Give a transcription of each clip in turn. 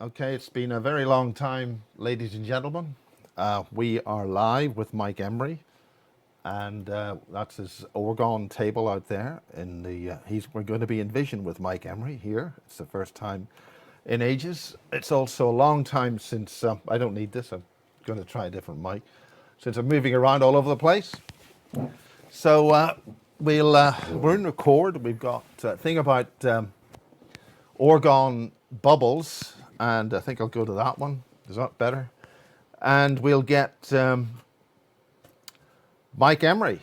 Okay, it's been a very long time, ladies and gentlemen. We are live with Mike Emery, and that's his orgone table out there. In the we're going to be in vision with Mike Emery here. It's the first time in ages. It's also a long time since I don't need this. I'm going to try a different mic since I'm moving around all over the place. So we're in record. We've got a thing about orgone bubbles, and I think I'll go to that one. Is that better? And we'll get Mike Emery.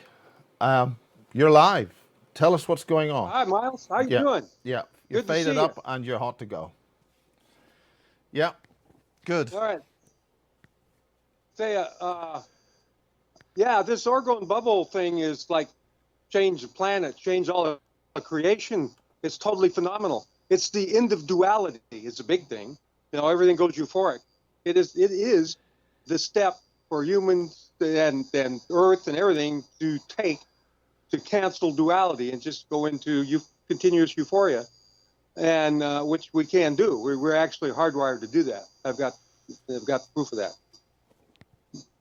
You're live. Tell us what's going on. Hi, Miles. How you Yeah, doing? yeah. You're Good to faded see you. up and you're hot to go. Yeah, good. All right. Say, yeah, this orgone bubble thing is like change the planet, change all the creation. It's totally phenomenal. It's the end of duality. It's a big thing. Everything goes euphoric. It is the step for humans and Earth and everything to take to cancel duality and just go into continuous euphoria. And which we can do. We're actually hardwired to do that. I've got proof of that.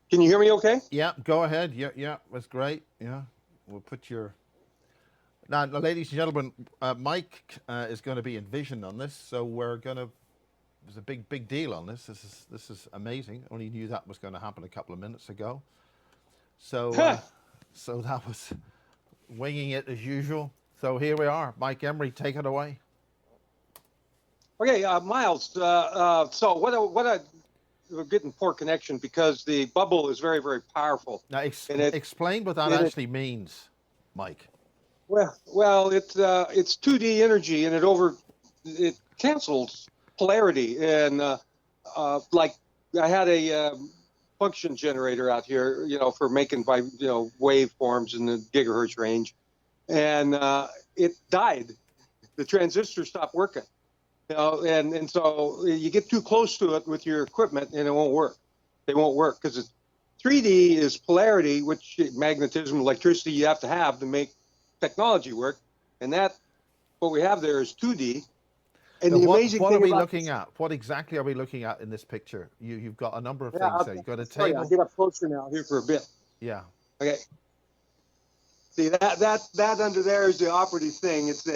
Can you hear me okay? Yeah, go ahead. Yeah, that's great. Yeah, we'll put your... Now, ladies and gentlemen, Mike is going to be in vision on this, so we're going to... There's a big deal on this. This is amazing. Only knew that was going to happen a couple of minutes ago. So, so that was winging it as usual. So here we are. Mike Emery, take it away. Okay, Miles. So we're getting poor connection because the bubble is very, very powerful. Now, explain what that actually means, Mike. Well, it's 2D energy, and it cancels polarity. And like I had a function generator out here, for making waveforms in the gigahertz range, and it died. The transistor stopped working. And so you get too close to it with your equipment and it won't work. They won't work because 3D is polarity, which magnetism, electricity you have to make technology work. And what we have there is 2D. And the amazing what thing are we about looking at? What exactly are we looking at in this picture? You've got a number of things there. You've got a table. table. I'll get up closer now here for a bit. Yeah. Okay. See, that under there is the operative thing. It's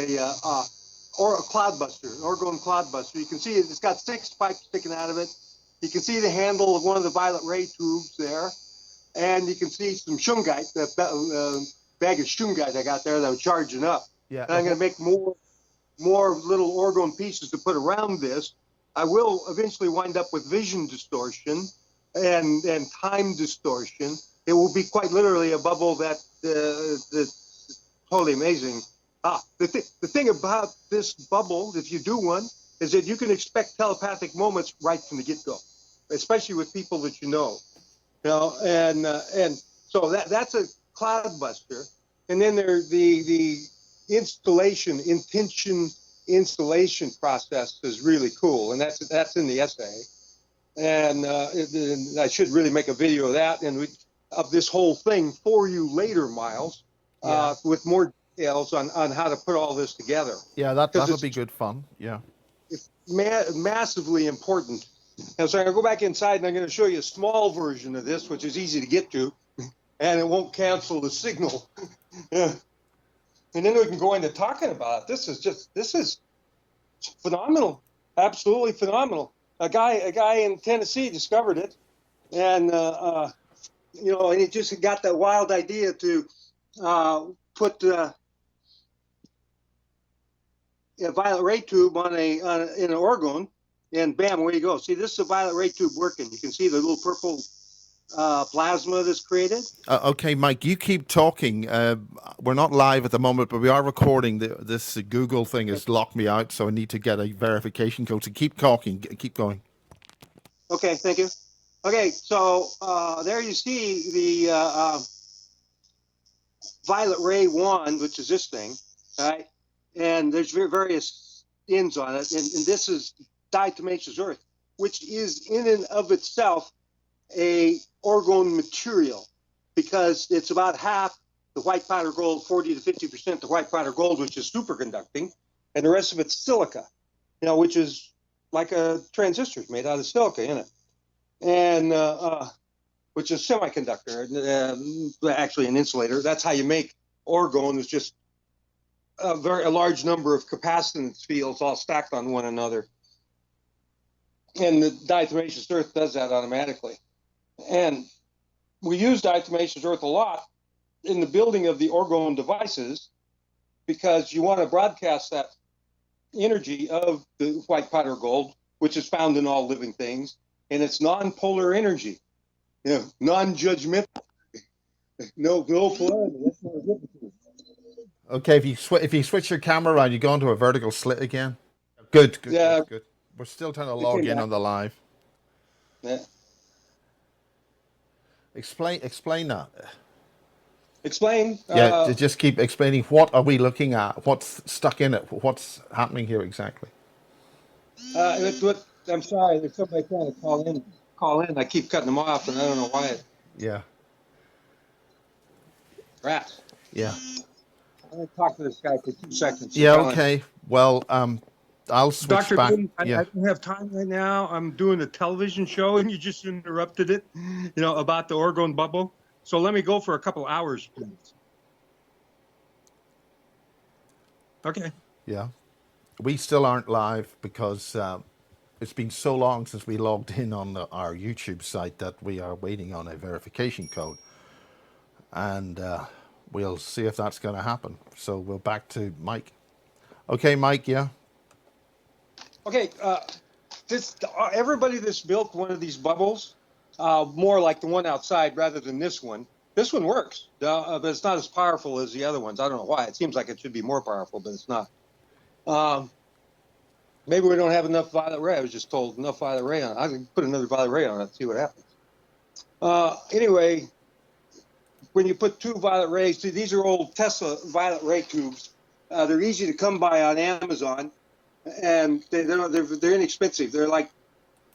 or a cloudbuster, an orgone cloudbuster. You can see it's got 6 pipes sticking out of it. You can see the handle of one of the violet ray tubes there. And you can see some shungite, that bag of shungite I got there that I'm charging up. Yeah. And I'm going to make more little orgone pieces to put around this. I will eventually wind up with vision distortion and time distortion. It will be quite literally a bubble that's totally amazing. The thing about this bubble, if you do one, is that you can expect telepathic moments right from the get-go, especially with people that you know. And so that's a cloudbuster. And then there's the intention installation process is really cool, and that's in the essay. And I should really make a video of that of this whole thing for you later, Miles, with more details on how to put all this together. Yeah, that'll be good fun. Yeah. It's massively important. And so I'm going to go back inside and I'm going to show you a small version of this, which is easy to get to, and it won't cancel the signal. And then we can go into talking about it. This is phenomenal, absolutely phenomenal. A guy in Tennessee discovered it, and and he just got that wild idea to put a violet ray tube in an orgone, and bam, away you go. See, this is a violet ray tube working. You can see the little purple plasma that's created. Okay, Mike, you keep talking. We're not live at the moment, but we are recording. This Google thing has locked me out, so I need to get a verification code. So keep talking. Keep going. Okay, thank you. Okay, so there you see the violet ray wand, which is this thing, right? And there's various ends on it, and this is diatomaceous earth, which is in and of itself a orgone material, because it's about half the white powder gold, 40 to 50% the white powder gold, which is superconducting, and the rest of it's silica, which is like a transistor made out of silica in it, and which is semiconductor, actually an insulator. That's how you make orgone. Is just a large number of capacitance fields all stacked on one another, and the diatomaceous earth does that automatically. And we use diatomaceous earth a lot in the building of the orgone devices because you want to broadcast that energy of the white powder gold, which is found in all living things, and it's non-polar energy, non-judgmental, no polarity. Okay, if you switch your camera around, you go into a vertical slit again. Good. We're still trying to log in on the live. Yeah. Explain that. Explain. Yeah, just keep explaining. What are we looking at? What's stuck in it? What's happening here exactly? I'm sorry, there's somebody trying to call in. I keep cutting them off, and I don't know why. Yeah. Rats. Yeah. I'm going to talk to this guy for 2 seconds. Yeah. Okay. Well, I'll switch Dr. back. Lee, I don't have time right now. I'm doing a television show, and you just interrupted it. About the orgone bubble. So let me go for a couple hours, please. Okay. Yeah. We still aren't live because it's been so long since we logged in on our YouTube site that we are waiting on a verification code. And we'll see if that's going to happen. So we're back to Mike. Okay, Mike, yeah? Okay. Everybody that's built one of these bubbles, more like the one outside rather than this one. This one works, but it's not as powerful as the other ones. I don't know why. It seems like it should be more powerful, but it's not. Maybe we don't have enough violet ray. I was just told enough violet ray on it. I can put another violet ray on it and see what happens. Anyway, when you put 2 violet rays, these are old Tesla violet ray tubes. They're easy to come by on Amazon, and they're inexpensive. They're like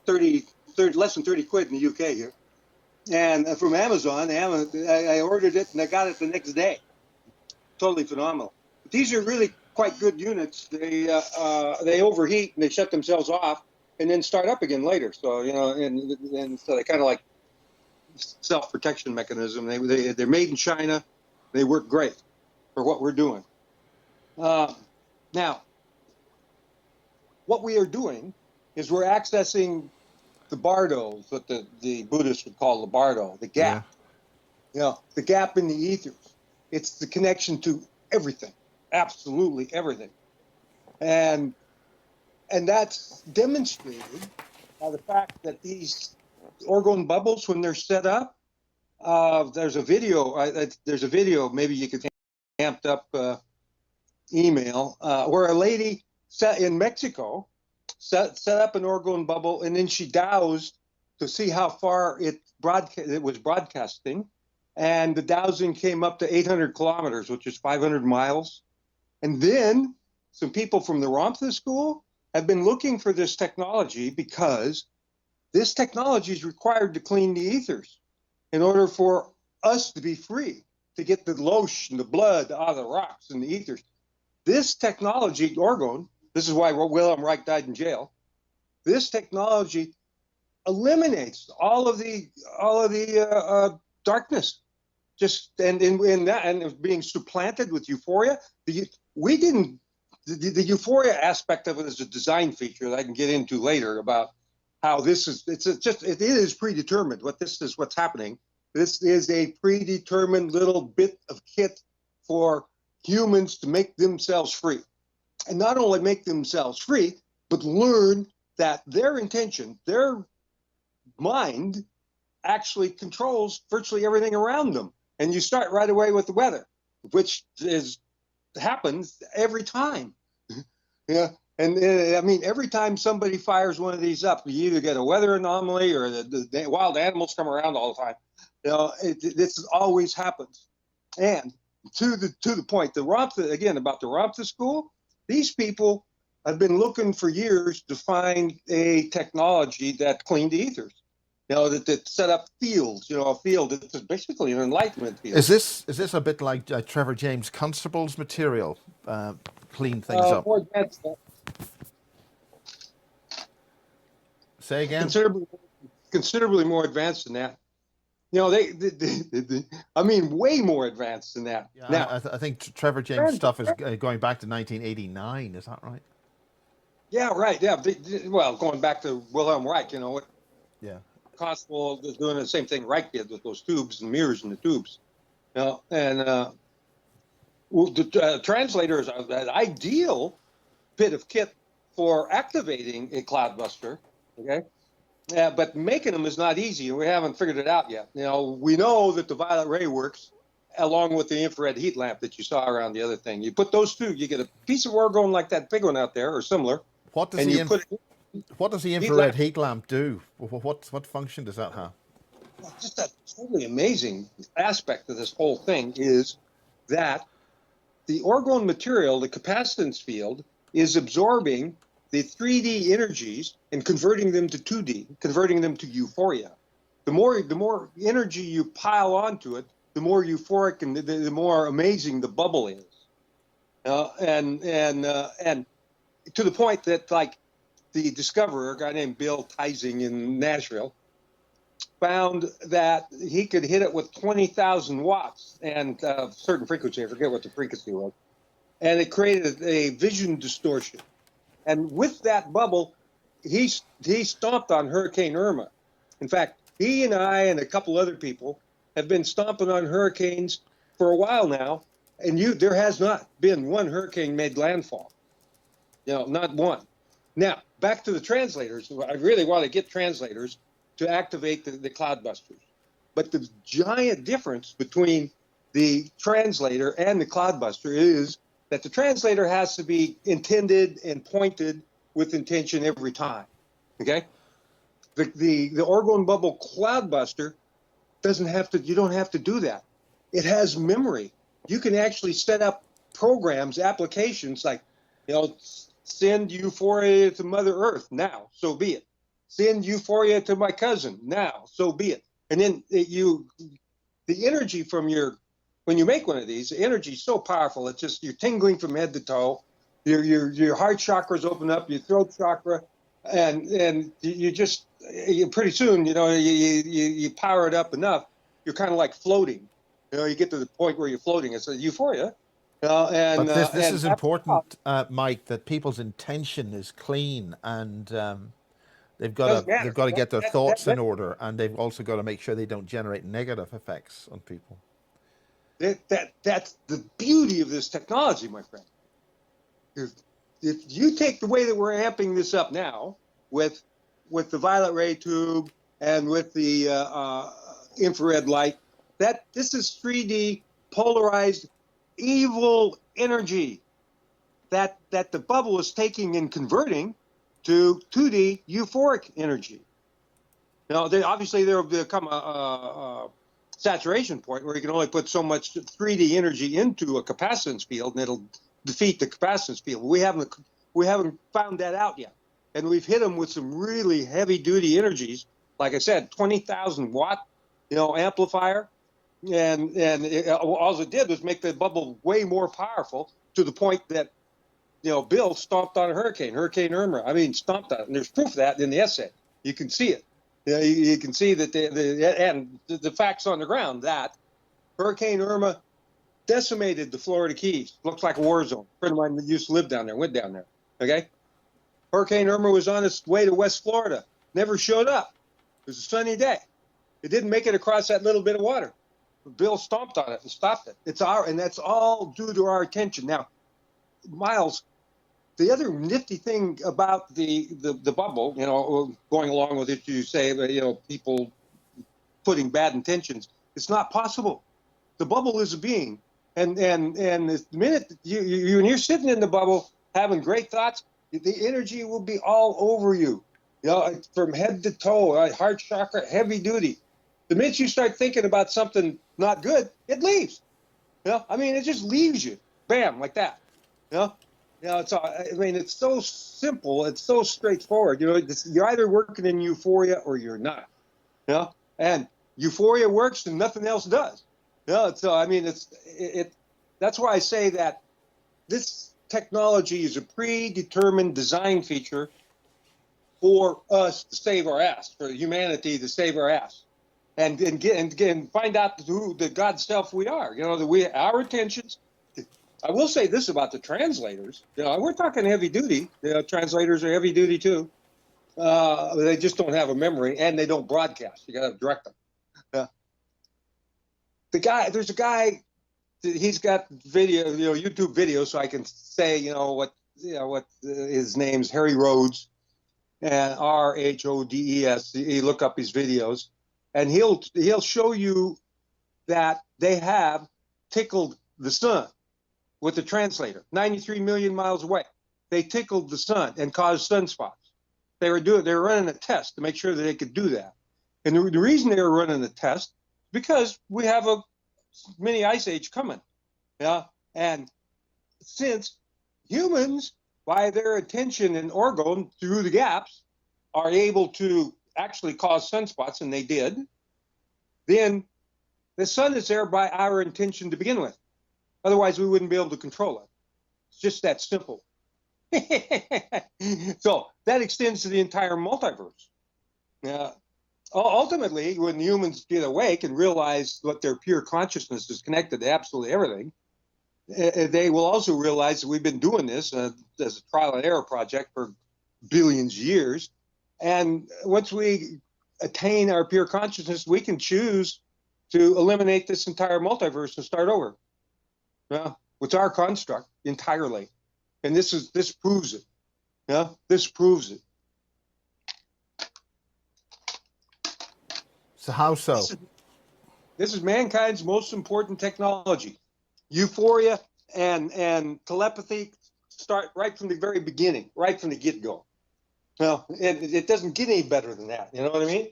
30, less than 30 quid in the UK here. And from Amazon, I ordered it and I got it the next day. Totally phenomenal. But these are really quite good units. They overheat and they shut themselves off and then start up again later. So and so they kind of like self-protection mechanism. They're made in China. They work great for what we're doing. Now, what we are doing is we're accessing the bardo, what the Buddhists would call the bardo, the gap. Yeah. The gap in the ethers. It's the connection to everything, absolutely everything. And that's demonstrated by the fact that these orgone bubbles, when they're set up, there's a video, maybe you could amped up email, where a lady in Mexico set up an orgone bubble, and then she dowsed to see how far it was broadcasting, and the dowsing came up to 800 kilometers, which is 500 miles. And then some people from the Ramtha school have been looking for this technology because this technology is required to clean the ethers in order for us to be free, to get the losh and the blood out of the rocks and the ethers. This technology, orgone, this is why Wilhelm Reich died in jail. This technology eliminates all of the darkness, and it was being supplanted with euphoria. The euphoria aspect of it is a design feature that I can get into later about how it is predetermined. What's happening. This is a predetermined little bit of kit for humans to make themselves free. And not only make themselves free, but learn that their intention, their mind, actually controls virtually everything around them. And you start right away with the weather, which happens every time. Yeah. And I mean, every time somebody fires one of these up, you either get a weather anomaly or the wild animals come around all the time. This always happens. And to the point, about the Ramtha school, these people have been looking for years to find a technology that cleaned the ethers. That set up fields. A field that's basically an enlightenment field. Is this a bit like Trevor James Constable's material? Clean things up. Say again. Considerably more advanced than that. You know, I mean, way more advanced than that. Yeah, Now, I think Trevor James' stuff is going back to 1989. Is that right? yeah, right. Yeah. Well, going back to Wilhelm Reich, you know, what Yeah. Constable is doing the same thing Reich did with those tubes and mirrors in the tubes. You know, and well, the translator is an ideal bit of kit for activating a cloudbuster. Okay. Yeah, but making them is not easy, and we haven't figured it out yet. You know, we know that the violet ray works along with the infrared heat lamp that you saw around the other thing. You put those two, you get a piece of orgone like that big one out there or similar, What does and the you put what does the heat infrared lamp. heat lamp do? What function does that have? Just a totally amazing aspect of this whole thing is that the orgone material, the capacitance field, is absorbing the 3D energies and converting them to 2D, converting them to euphoria. The more energy you pile onto it, the more euphoric and the more amazing the bubble is. And to the point that, like, the discoverer, a guy named Bill Teising in Nashville, found that he could hit it with 20,000 watts and a certain frequency. I forget what the frequency was. And it created a vision distortion. And with that bubble, he stomped on Hurricane Irma. In fact, he and I and a couple other people have been stomping on hurricanes for a while now, and there has not been one hurricane made landfall. You know, not one. Now, back to the translators. I really want to get translators to activate the cloudbusters. But the giant difference between the translator and the cloudbuster is that the translator has to be intended and pointed with intention every time. Okay? The orgone bubble cloudbuster doesn't have to, you don't have to do that. It has memory. You can actually set up programs, applications like, you know, send euphoria to Mother Earth now, so be it. Send euphoria to my cousin now, so be it. And then the energy from when you make one of these, the energy is so powerful, it's just, you're tingling from head to toe. Your heart chakras open up, your throat chakra, and you pretty soon, you know, you power it up enough, you're kind of like floating. You know, you get to the point where you're floating. It's a euphoria. But this is important, Mike, that people's intention is clean, and they've got to get their thoughts in order, and they've also got to make sure they don't generate negative effects on people. That's the beauty of this technology, my friend. If you take the way that we're amping this up now with the violet ray tube and with the infrared light, that this is 3D polarized evil energy that the bubble is taking and converting to 2D euphoric energy. Now, obviously there will become a saturation point where you can only put so much 3D energy into a capacitance field, and it'll defeat the capacitance field. We haven't found that out yet, and we've hit them with some really heavy-duty energies. Like I said, 20,000 watt, you know, amplifier, and all it did was make the bubble way more powerful to the point that, you know, Bill stomped on Hurricane Irma. I mean, stomped on it, and there's proof of that in the essay. You can see it. You can see that the facts on the ground that Hurricane Irma decimated the Florida Keys. Looks like a war zone. A friend of mine that used to live down there went down there. Okay? Hurricane Irma was on its way to West Florida. Never showed up. It was a sunny day. It didn't make it across that little bit of water. Bill stomped on it and stopped it. And that's all due to our attention. Now, Miles, the other nifty thing about the bubble, you know, going along with it, you say, you know, people putting bad intentions. It's not possible. The bubble is a being, and the minute when you're sitting in the bubble having great thoughts, the energy will be all over you, you know, from head to toe, heart chakra, heavy duty. The minute you start thinking about something not good, it leaves. You know, I mean, it just leaves you, bam, like that. You know. You know, it's so simple. It's so straightforward. You know, you're either working in euphoria or you're not. You know, and euphoria works and nothing else does. You know, so I mean, that's why I say that this technology is a predetermined design feature for us to save our ass, for humanity to save our ass, and find out who the God self we are. You know, that our intentions. I will say this about the translators. You know, we're talking heavy duty. You know, translators are heavy duty too. They just don't have a memory, and they don't broadcast. You got to direct them. There's a guy. He's got video, you know, YouTube videos, so I can say, what his name's Harry Rhodes, and Rhodes. You look up his videos, and he'll show you that they have tickled the sun with the translator, 93 million miles away. They tickled the sun and caused sunspots. They were running a test to make sure that they could do that. And the reason they were running the test is because we have a mini ice age coming. Yeah. And since humans, by their attention and orgone through the gaps, are able to actually cause sunspots, and they did, then the sun is there by our intention to begin with. Otherwise, we wouldn't be able to control it. It's just that simple. So that extends to the entire multiverse. Ultimately, when humans get awake and realize what their pure consciousness is connected to absolutely everything, they will also realize that we've been doing this as a trial and error project for billions of years. And once we attain our pure consciousness, we can choose to eliminate this entire multiverse and start over. It's our construct entirely. And this proves it. This proves it. So how so? This is mankind's most important technology. Euphoria and telepathy start right from the very beginning, right from the get-go. Well, it doesn't get any better than that. You know what I mean?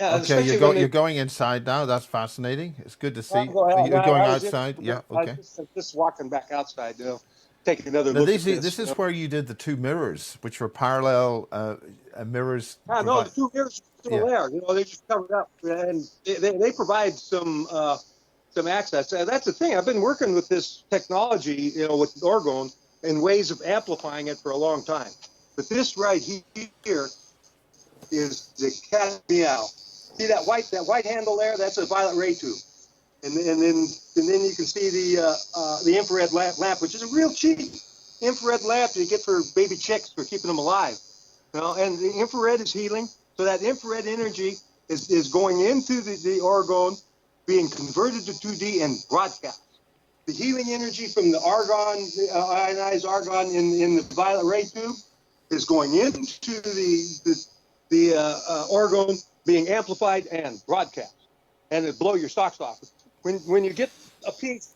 Yeah, okay, you're going inside now. That's fascinating. It's good to see. You're going outside. Yeah, okay. Just walking back outside. Take another now look at this. This is where you did the two mirrors, which were parallel mirrors. No, the two mirrors are still there. You know, they just covered up, and they provide some access. That's the thing. I've been working with this technology, with orgone, and ways of amplifying it for a long time. But this right here is the cat meow. See that white handle there? That's a violet ray tube, and then you can see the infrared lamp, which is a real cheap infrared lamp you get for baby chicks for keeping them alive. And the infrared is healing, so that infrared energy is going into the orgone, being converted to 2D and broadcast. The healing energy from the argon, ionized argon in the violet ray tube, is going into the orgone, being amplified and broadcast, and it blow your socks off. When you get a piece,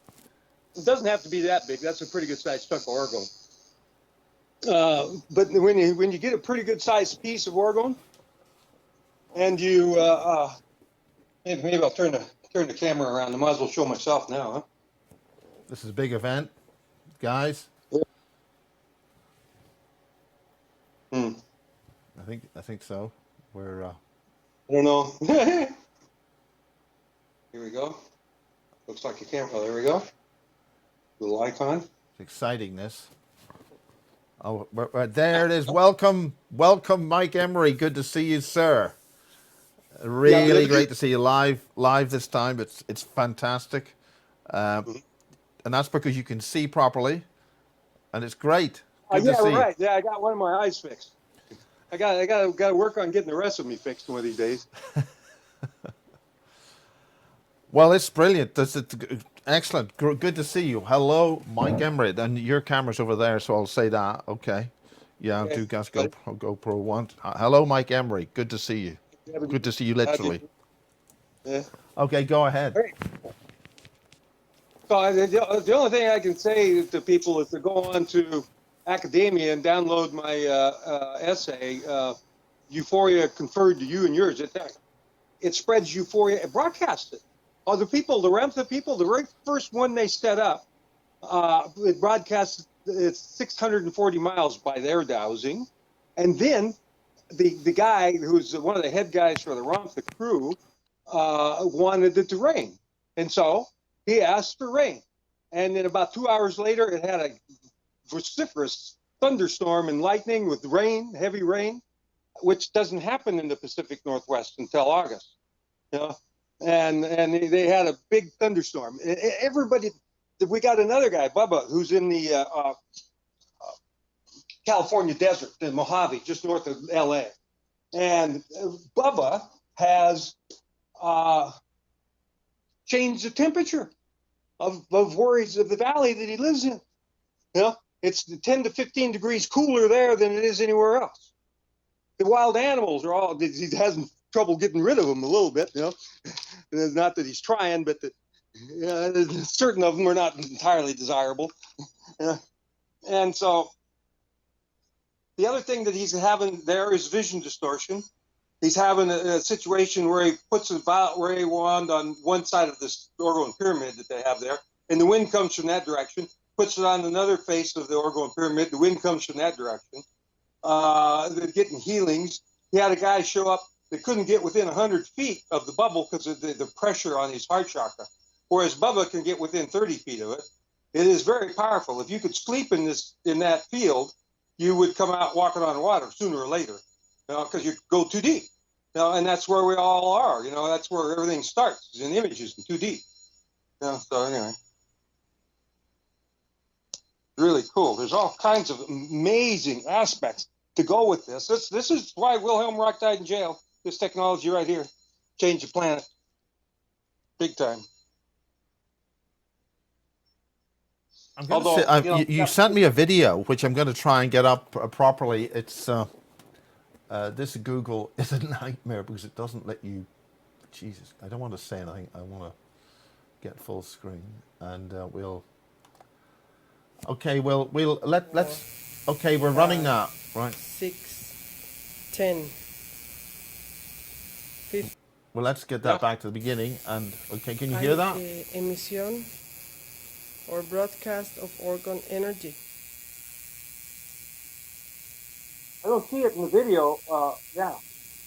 it doesn't have to be that big. That's a pretty good sized chunk of orgone. But when you get a pretty good sized piece of orgone, and you maybe I'll turn the camera around. I might as well show myself now. Huh? This is a big event, guys. Yeah. I think so. We're I don't know. Here we go. Looks like a camera. Oh, there we go. Little icon. Excitingness. Oh, there it is. Welcome, Mike Emery. Good to see you, sir. Really great to see you live this time. It's fantastic, and that's because you can see properly, and it's great. Good to see right. Yeah, I got one of my eyes fixed. I got to work on getting the rest of me fixed one of these days. Well, it's brilliant. That's excellent. Good to see you. Hello, Mike Emery. And your camera's over there, so I'll say that. Okay. Yeah, I'll do gas GoPro 1. Hello, Mike Emery. Good to see you. Good to see you, literally. Yeah. Okay, go ahead. Great. So the only thing I can say to people is to go on to academia and download my essay, Euphoria Conferred to You and Yours. It spreads euphoria. It broadcasts it. The people, the very first one they set up, it broadcasts it's 640 miles by their dowsing. And then the guy who's one of the head guys for the crew wanted it to rain. And so he asked for rain. And then about 2 hours later, it had a vociferous thunderstorm and lightning with rain, heavy rain, which doesn't happen in the Pacific Northwest until August. You know, and they had a big thunderstorm. Everybody, we got another guy, Bubba, who's in the California desert in Mojave, just north of LA. And Bubba has changed the temperature of worries of the valley that he lives in. You know, it's 10 to 15 degrees cooler there than it is anywhere else. The wild animals are all, he has trouble getting rid of them a little bit, you know. It's not that he's trying, but certain of them are not entirely desirable. And so the other thing that he's having there is vision distortion. He's having a situation where he puts a ray wand on one side of this Orgone pyramid that they have there, and the wind comes from that direction. Puts it on another face of the Orgone pyramid, the wind comes from that direction. They're getting healings. He had a guy show up that couldn't get within 100 feet of the bubble because of the pressure on his heart chakra, whereas Bubba can get within 30 feet of it. It is very powerful. If you could sleep in that field, you would come out walking on water sooner or later, because you go too deep. And that's where we all are. That's where everything starts, is in images and too deep. So anyway, really cool. There's all kinds of amazing aspects to go with this. This is why Wilhelm Reich died in jail. This technology right here changed the planet big time. You sent me a video, which I'm going to try and get up properly. It's this Google is a nightmare because it doesn't let you. Jesus, I don't want to say anything. I want to get full screen, and we'll. Okay, let's. Okay, we're running now, right? 6, 10, 15. Well, let's get that back to the beginning. And okay, can you hear that? Emission or broadcast of orgone energy. I don't see it in the video. Yeah.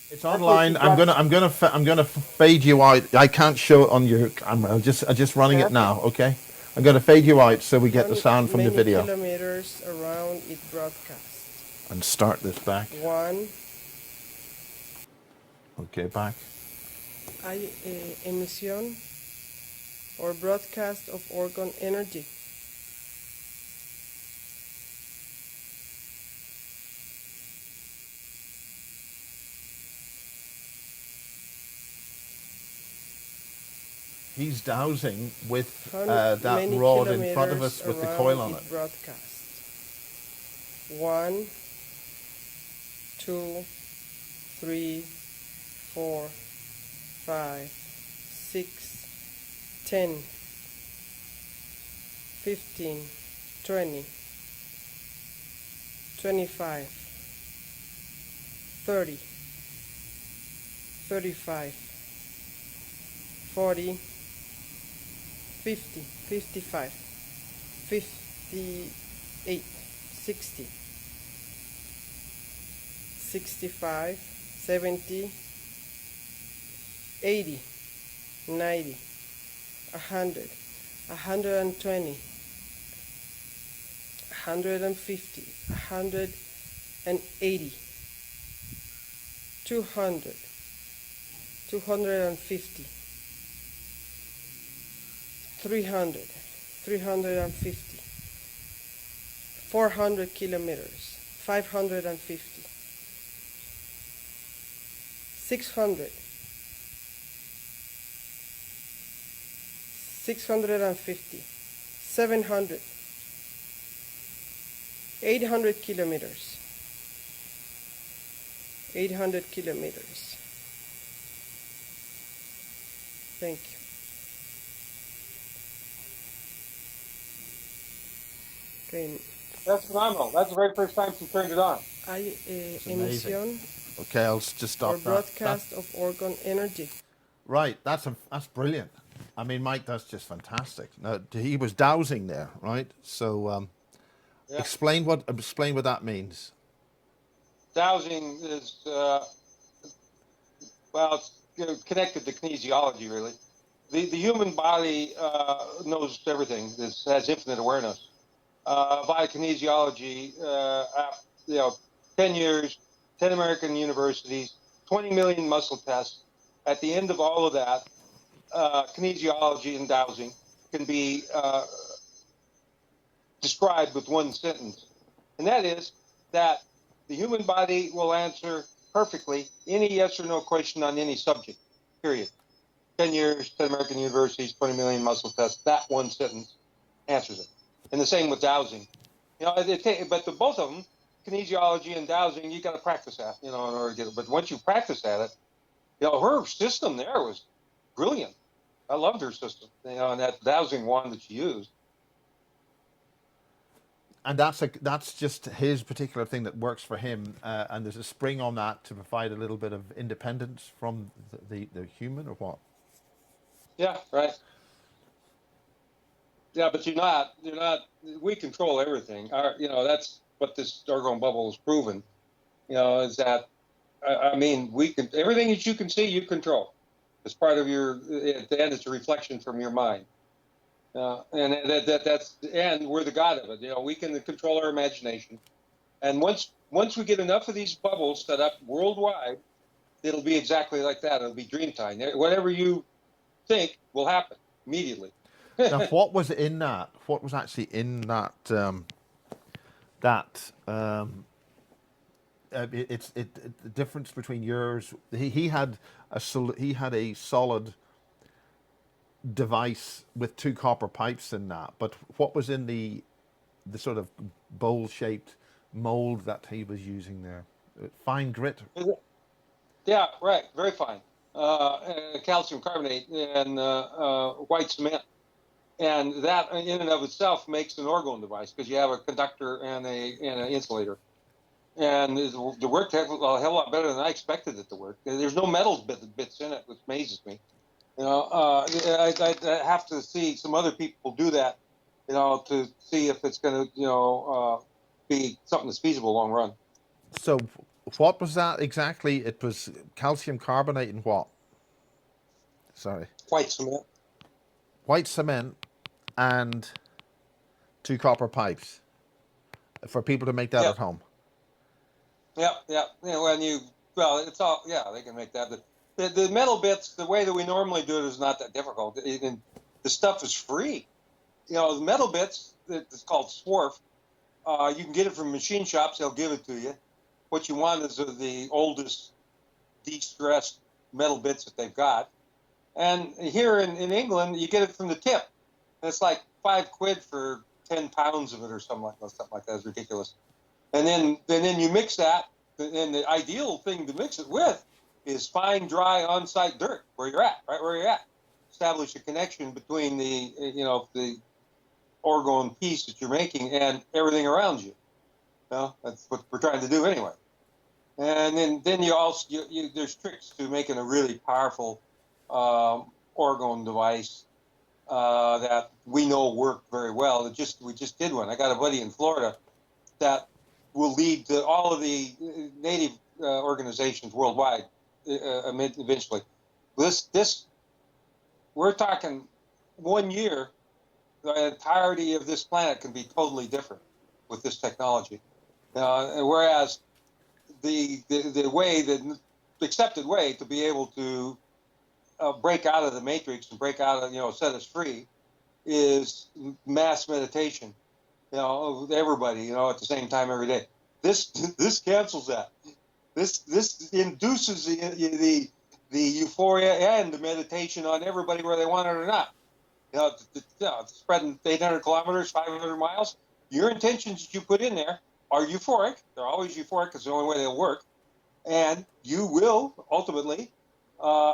It's online. I'm gonna fade you out. I can't show it on your camera. I'm just running it now. Okay. I'm gonna fade you out so we get the sound from the video. Kilometers around it broadcast. And start this back. 1. Okay, back. Emission or broadcast of orgone energy. He's dowsing with that rod in front of us with the coil on it. Broadcast. 1, 2, 3, 4, 5, 6, 10, 15, 20, 25, 30, 35, 40, 50, 55, 58, 60, 65, 70, 80, 90, 100, 120, 150, 180, 200, 250, 300, 350, 400 kilometers, 550, 600, 650, 700, 800 kilometers, 800 kilometers. Thank you. Okay. That's phenomenal. That's the very first time she turned it on. Emission. Okay, I'll just stop or broadcast of orgone energy. Right, that's brilliant. I mean, Mike, that's just fantastic. Now, he was dowsing there, right? So, explain what that means. Dowsing is it's connected to kinesiology, really. the human body knows everything. This has infinite awareness. Via kinesiology, 10 years, 10 American universities, 20 million muscle tests. At the end of all of that, kinesiology and dowsing can be described with one sentence. And that is that the human body will answer perfectly any yes or no question on any subject, period. 10 years, 10 American universities, 20 million muscle tests, that one sentence answers it. And the same with dowsing. But both of them, kinesiology and dowsing, you got to practice at, in order to get it. But once you practice at it, her system there was brilliant. I loved her system, and that dowsing wand that she used. And that's just his particular thing that works for him, and there's a spring on that to provide a little bit of independence from the human, or what? Yeah, right. Yeah, but you're not. We control everything. That's what this Argon bubble has proven. Is that we can, everything that you can see, you control. It's part of your. At the end, it's a reflection from your mind. And and we're the god of it. We can control our imagination. And once we get enough of these bubbles set up worldwide, it'll be exactly like that. It'll be dream time. Whatever you think will happen immediately. Now, what was in that? What was actually in that? The difference between yours. He had a solid device with two copper pipes in that. But what was in the sort of bowl-shaped mold that he was using there? Fine grit. Yeah, right. Very fine. Calcium carbonate and white cement. And that in and of itself makes an orgone device, because you have a conductor and an insulator. And it worked a hell of a lot better than I expected it to work. There's no metal bits in it, which amazes me. I have to see some other people do that, to see if it's going to, be something that's feasible long run. So what was that exactly? It was calcium carbonate and what? Sorry. White cement. White cement and two copper pipes for people to make that at home. Yeah. It's all, they can make that. The metal bits, the way that we normally do it is not that difficult. The stuff is free. The metal bits, it's called swarf. You can get it from machine shops. They'll give it to you. What you want is the oldest de-stressed metal bits that they've got. And here in England, you get it from the tip. And it's like £5 for 10 pounds of it or something like that. It's ridiculous. And then you mix that. And the ideal thing to mix it with is fine, dry, on-site dirt where you're at, right where you're at. Establish a connection between the orgone piece that you're making and everything around you. That's what we're trying to do anyway. And then you also there's tricks to making a really powerful orgone device that we know work very well. We just did one. I got a buddy in Florida that will lead to all of the native organizations worldwide eventually. This we're talking 1 year. The entirety of this planet can be totally different with this technology. Whereas the accepted way to be able to break out of the matrix and break out of, set us free is mass meditation, of everybody, at the same time every day. This cancels that. This induces the euphoria and the meditation on everybody, whether they want it or not. Spreading 800 kilometers, 500 miles. Your intentions that you put in there are euphoric. They're always euphoric because it's the only way they'll work. And you will ultimately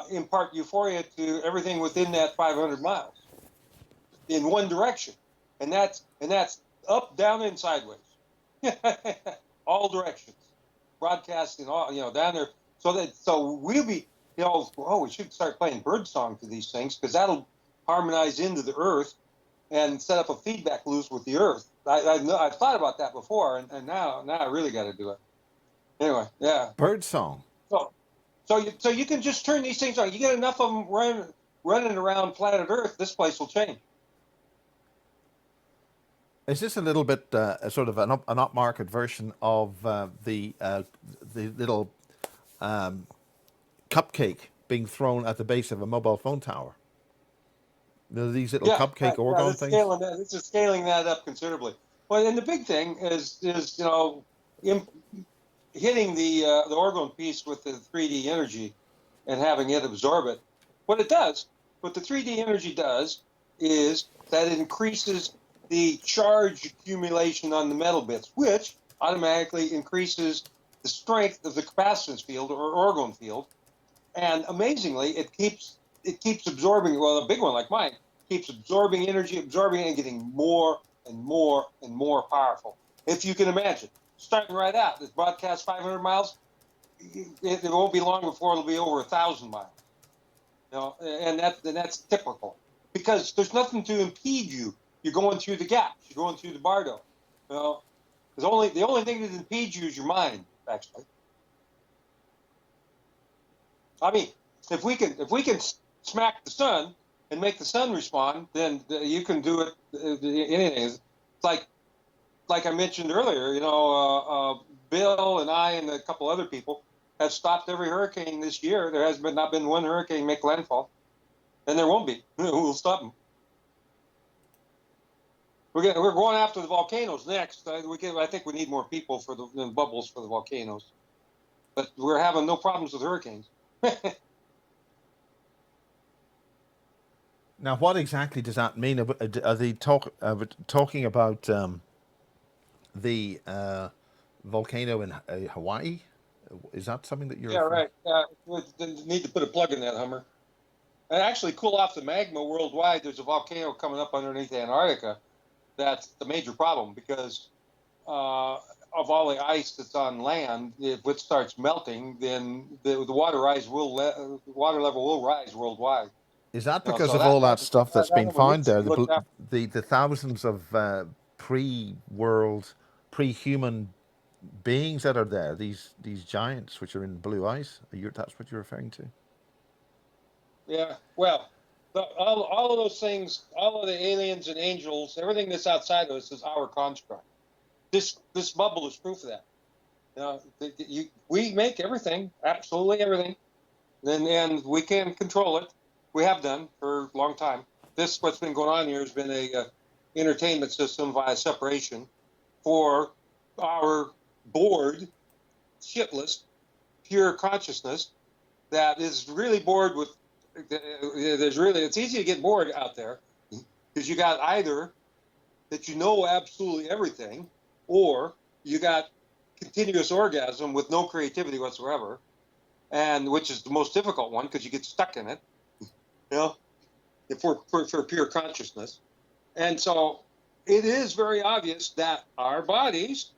impart euphoria to everything within that 500 miles in one direction. And that's up, down, and sideways. All directions. Broadcasting, all, down there. So we'll be, we should start playing birdsong to these things, because that'll harmonize into the earth and set up a feedback loop with the earth. I've thought about that before, and now I really got to do it. Anyway, yeah. Birdsong. So you can just turn these things on. You get enough of them running running around planet Earth, this place will change. Is this a little bit a sort of an upmarket version of the little cupcake being thrown at the base of a mobile phone tower? These little Yeah, cupcake orgone things. this is scaling that up considerably. Well, and the big thing is hitting the orgone piece with the 3D energy and having it absorb it. What the 3D energy does, is that it increases the charge accumulation on the metal bits, which automatically increases the strength of the capacitance field or orgone field. And amazingly, it keeps absorbing. Well, a big one like mine keeps absorbing energy, and getting more and more and more powerful. If you can imagine, starting right out, this broadcast 500 miles, it won't be long before it'll be over 1,000 miles. And that's typical, because there's nothing to impede you. You're going through the gaps. You're going through the bardo. The only thing that impedes you is your mind, actually. I mean, if we can smack the sun and make the sun respond, then you can do it. Anything. It's like I mentioned earlier. Bill and I and a couple other people have stopped every hurricane this year. There has not been one hurricane make landfall, and there won't be. We'll stop them. We're going after the volcanoes next. I think we need more people than bubbles for the volcanoes, but we're having no problems with hurricanes. Now, what exactly does that mean? Are they talking about the volcano in Hawaii? Is that something that you're... Yeah, right. We need to put a plug in that Hummer. And actually cool off the magma worldwide. There's a volcano coming up underneath Antarctica. That's the major problem, because of all the ice that's on land. If it starts melting, then the water level will rise worldwide. Is that because of all that stuff that's been found there? The thousands of pre-world, pre-human beings that are there, these giants which are in blue ice. That's what you're referring to? Yeah. Well, all of those things, all of the aliens and angels, everything that's outside of us is our construct. This bubble is proof of that. We make everything, absolutely everything, and we can control it. We have done for a long time. What's been going on here has been a entertainment system via separation for our bored, shitless, pure consciousness that is really bored with. It's easy to get bored out there, because you got either that absolutely everything, or you got continuous orgasm with no creativity whatsoever, and which is the most difficult one, because you get stuck in it. For pure consciousness. And so it is very obvious that our bodies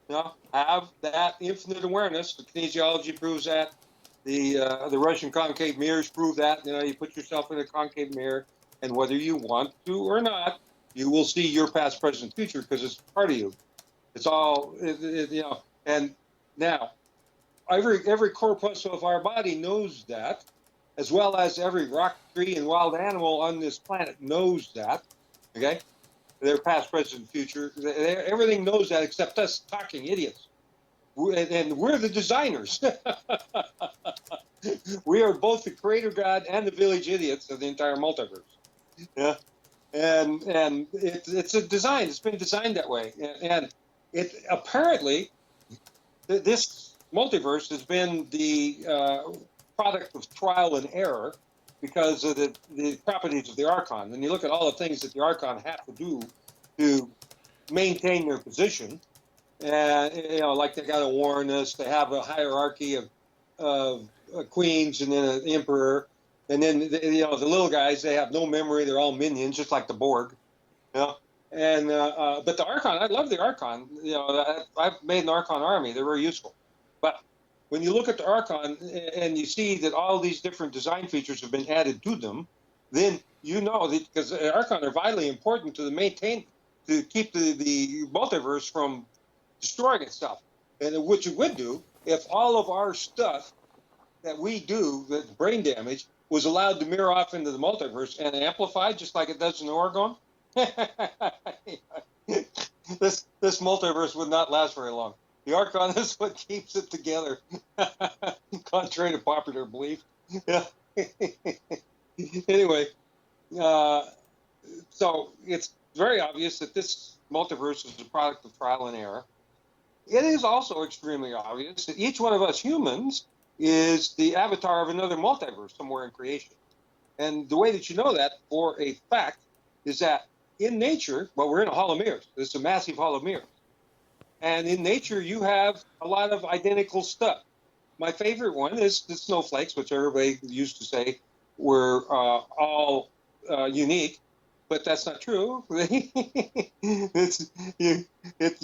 have that infinite awareness. The kinesiology proves that. The Russian concave mirrors prove that. You put yourself in a concave mirror, and whether you want to or not, you will see your past, present, future, because it's part of you. It's all, and now every corpuscle of our body knows that, as well as every rock, tree, and wild animal on this planet knows that. Okay? Their past, present, future. Everything knows that except us talking idiots. And we're the designers. We are both the creator god and the village idiots of the entire multiverse. Yeah. And it's a design. It's been designed that way. And it apparently, this multiverse has been the product of trial and error, because of the properties of the Archon. And you look at all the things that the Archon have to do to maintain their position. And, like they got to warn us, they have a hierarchy of queens and then an emperor. And then, the little guys, they have no memory. They're all minions, just like the Borg. And but the Archon, I love the Archon. I've made an Archon army. They're very useful. But when you look at the Archon and you see that all these different design features have been added to them, then because the Archon are vitally important to keep the multiverse from destroying itself. And what you would do if all of our stuff that we do, that's brain damage, was allowed to mirror off into the multiverse and amplify just like it does in Oregon, this multiverse would not last very long. The Archon is what keeps it together, contrary to popular belief. Yeah. Anyway, so it's very obvious that this multiverse is a product of trial and error. It is also extremely obvious that each one of us humans is the avatar of another multiverse somewhere in creation. And the way that you know that for a fact is that in nature, well, we're in a hall of mirrors. It's a massive hall of mirrors. And in nature, you have a lot of identical stuff. My favorite one is the snowflakes, which everybody used to say were all unique, but that's not true. You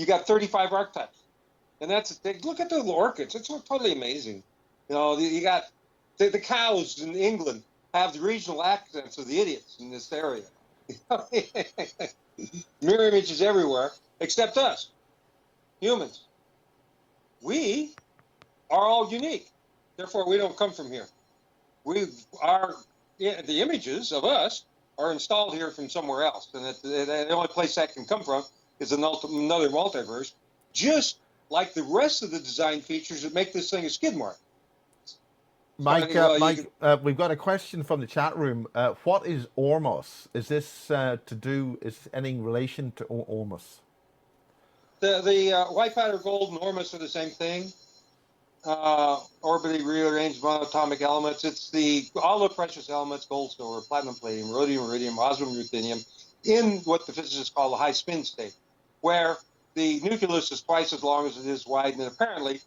got 35 archetypes. And look at the orchids. It's totally amazing. You know, you got the cows in England have the regional accents of the idiots in this area. Mirror images everywhere, except us, humans. We are all unique. Therefore, we don't come from here. The images of us are installed here from somewhere else. And the only place that can come from is another multiverse, just like the rest of the design features that make this thing a skid mark. Mike, we've got a question from the chat room. What is Ormus? Is this is any relation to Ormus? The white powder gold and Ormus are the same thing. Orbitally rearranged monatomic elements. It's all the precious elements, gold, silver, platinum, palladium, rhodium, iridium, osmium, ruthenium, in what the physicists call the high spin state, where the nucleus is twice as long as it is wide, and apparently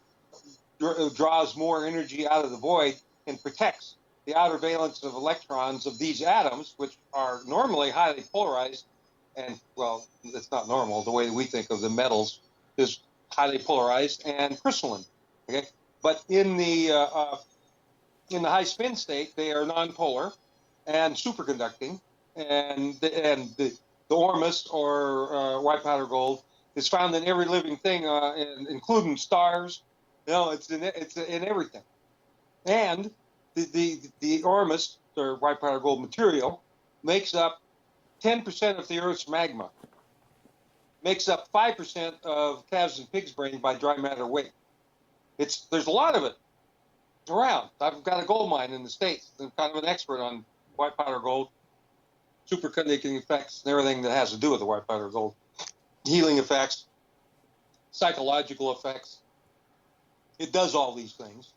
draws more energy out of the void and protects the outer valence of electrons of these atoms, which are normally highly polarized. And, well, it's not normal. The way we think of the metals is highly polarized and crystalline. Okay, but in the high spin state, they are nonpolar and superconducting, and the Ormus or white powder gold is found in every living thing, including stars. You know, it's in everything. And the Ormus or white powder gold material makes up 10% of the Earth's magma, makes up 5% of calves and pigs' brain by dry matter weight. There's a lot of it around. I've got a gold mine in the States. I'm kind of an expert on white powder gold, superconducting effects, and everything that has to do with the white powder gold, healing effects, psychological effects. It does all these things,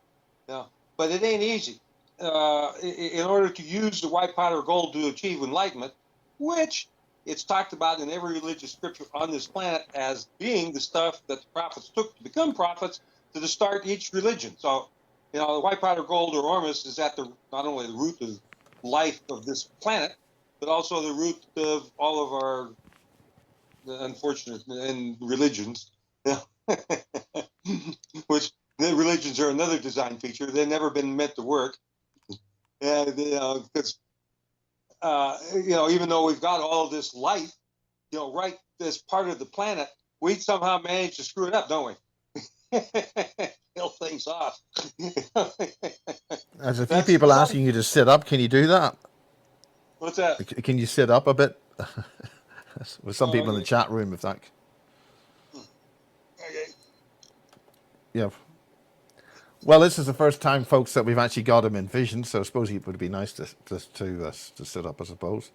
yeah, but it ain't easy. In order to use the white powder gold to achieve enlightenment, which it's talked about in every religious scripture on this planet as being the stuff that the prophets took to become prophets to start each religion. So, you know, the white powder gold or Ormus is at not only the root of life of this planet, but also the root of all of our unfortunate religions. Yeah. Which the religions are another design feature. They've never been meant to work. And, because, even though we've got all of this life, right as part of the planet, we somehow manage to screw it up, don't we? Kill things off. There's a few people asking you to sit up. Can you do that? What's that? Can you sit up a bit? With some people in the chat room, if that. Okay. Yeah. Well, this is the first time, folks, that we've actually got him in vision, so I suppose it would be nice to sit up, I suppose.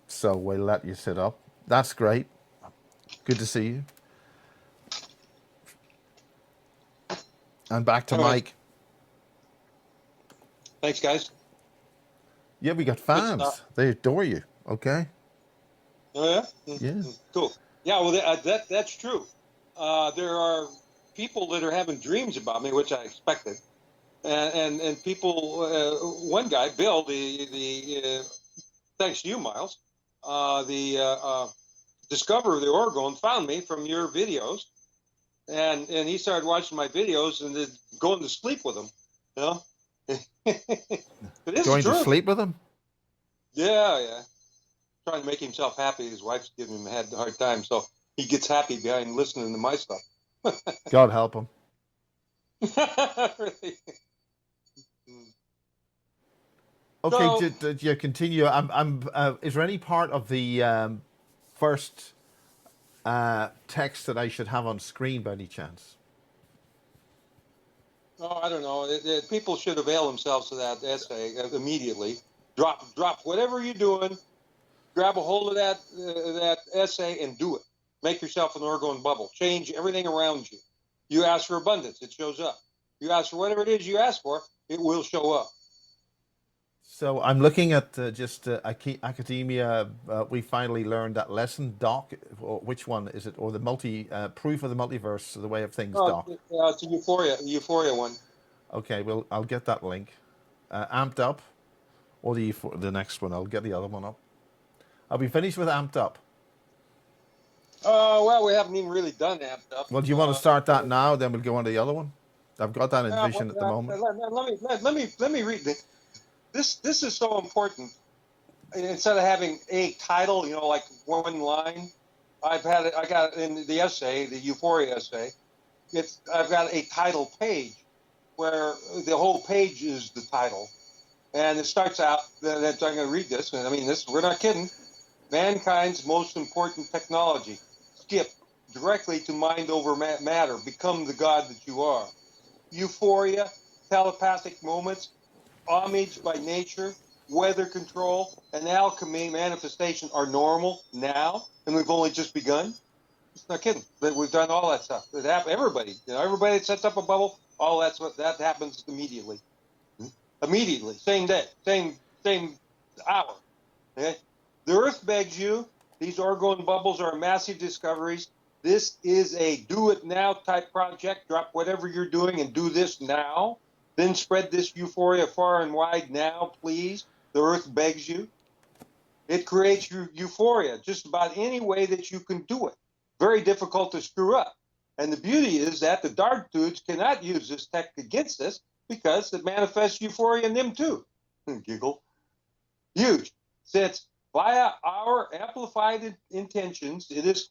So we'll let you sit up. That's great. Good to see you. And back to Mike. Thanks, guys. Yeah, we got fans. They adore you. Okay. Oh, yeah? Yeah. Cool. Yeah, well, that's true. There are people that are having dreams about me, which I expected. And people, one guy, Bill, thanks to you, Miles, the discoverer of the Oregon found me from your videos. And he started watching my videos and then going to sleep with them. You know? Going to sleep with him? Yeah. Trying to make himself happy. His wife's giving him a hard time, so he gets happy behind listening to my stuff. God help him. Really? Okay, So, did you continue? Is there any part of the first text that I should have on screen by any chance? oh, I don't know. People should avail themselves of that essay immediately. Drop whatever you're doing. Grab a hold of that essay and do it. Make yourself an orgone bubble. Change everything around you. You ask for abundance, it shows up. You ask for whatever it is you ask for, it will show up. So I'm looking at academia. We finally learned that lesson doc. Or which one is it? Or the proof of the multiverse, the way of things Oh, doc. it's a Euphoria one. Okay, well I'll get that link. Amped up, or the next one. I'll get the other one up. I'll be finished with amped up. Well, we haven't even really done amped up. Well, do you want to start that now? Then we'll go on to the other one. I've got that in vision at the moment. Let me read this. This is so important. Instead of having a title, like one line, I got in the essay, the Euphoria essay. I've got a title page where the whole page is the title, and it starts out. I'm going to read this. I mean, we're not kidding. Mankind's most important technology. Skip directly to mind over matter. Become the God that you are. Euphoria, telepathic moments, homage by nature, weather control, and alchemy manifestation are normal now, and we've only just begun. It's not kidding. We've done all that stuff. Everybody that sets up a bubble, all that happens immediately. Immediately, same day, same hour. Okay? The Earth begs you. These orgone bubbles are massive discoveries. This is a do-it-now type project. Drop whatever you're doing and do this now. Then spread this euphoria far and wide now, please. The Earth begs you. It creates euphoria just about any way that you can do it. Very difficult to screw up. And the beauty is that the dark dudes cannot use this tech against us because it manifests euphoria in them too. Giggle. Huge. Since via our amplified intentions, it is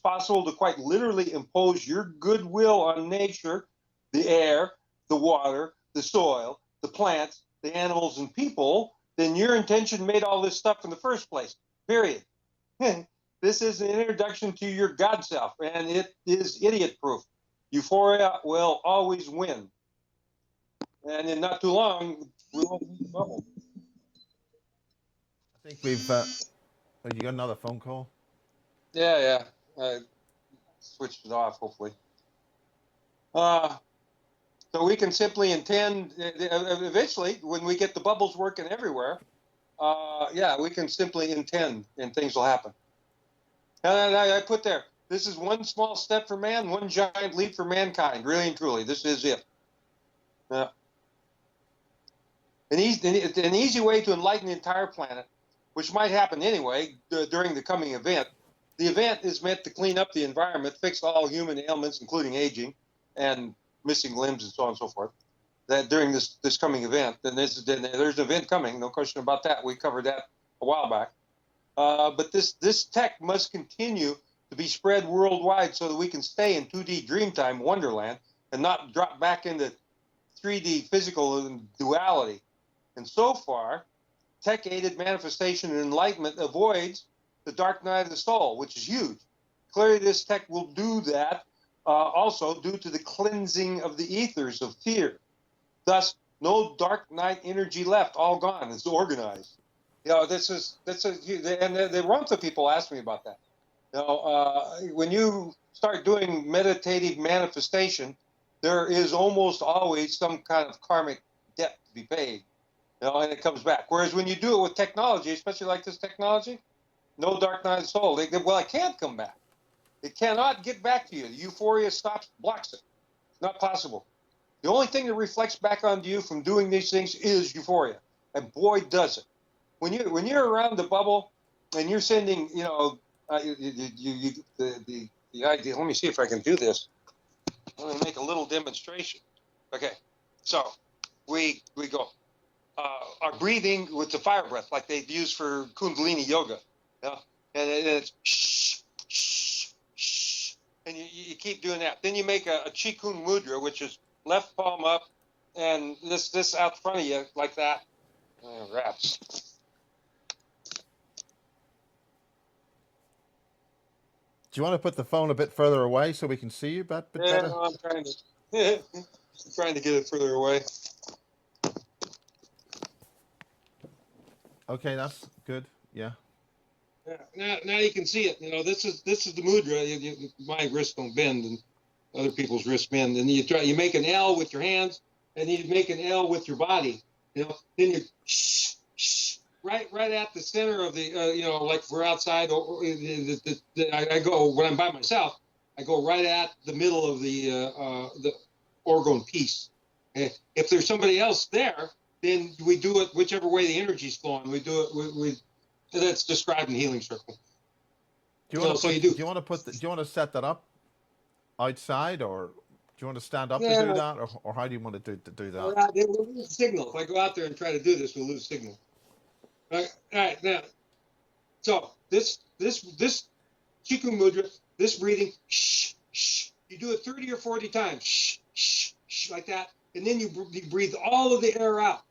possible to quite literally impose your goodwill on nature, the air, the water, the soil, the plants, the animals, and people. Then your intention made all this stuff in the first place. Period. This is an introduction to your God self, and it is idiot-proof. Euphoria will always win. And in not too long, we won't need the bubble. I think we've. You got another phone call? Yeah. I switched it off, hopefully. So we can simply intend, eventually, when we get the bubbles working everywhere, we can simply intend and things will happen. And I put there, this is one small step for man, one giant leap for mankind, really and truly. This is it. An easy way to enlighten the entire planet, which might happen anyway during the coming event. The event is meant to clean up the environment, fix all human ailments, including aging and missing limbs and so on and so forth. That during this coming event, there's an event coming, no question about that. We covered that a while back. But this tech must continue to be spread worldwide so that we can stay in 2D Dreamtime Wonderland and not drop back into 3D physical duality. And so far, tech-aided manifestation and enlightenment avoids the dark night of the soul, which is huge. Clearly, this tech will do that also due to the cleansing of the ethers of fear. Thus, no dark night energy left, all gone. It's organized. And the Ronta people ask me about that. When you start doing meditative manifestation, there is almost always some kind of karmic debt to be paid, and it comes back. Whereas when you do it with technology, especially like this technology, no dark night of the soul. It can't come back. It cannot get back to you. The euphoria blocks it. It's not possible. The only thing that reflects back onto you from doing these things is euphoria, and boy, does it. When you're around the bubble and you're sending, the idea. Let me see if I can do this. Let me make a little demonstration. Okay, so we go. Our breathing with the fire breath, like they use for Kundalini yoga, and it's shh, shh, shh, and you keep doing that. Then you make a Qigong mudra, which is left palm up, and this out front of you like that, Rats. Do you want to put the phone a bit further away so we can see you a bit Yeah, better? I'm trying to trying to get it further away. Okay, that's good. Yeah. Yeah, now you can see it. You know, this is the mudra. My wrists don't bend, and other people's wrists bend. And you make an L with your hands, and you make an L with your body. You know, then you right at the center of the you know, like if we're outside, I go when I'm by myself. I go right at the middle of the orgone piece. If there's somebody else there, then we do it whichever way the energy's flowing. We do it. That's described in Healing Circle. Do you want to So put? you Do do. you want to put? Do you want to set that up outside, or do you want to stand up to Yeah, do that, or how do you want to do that? we'll lose signal. If I go out there and try to do this, we'll lose signal. All right, now. So this Chiku Mudra, this breathing, you do it 30 or 40 times, like that, and then you breathe all of the air out,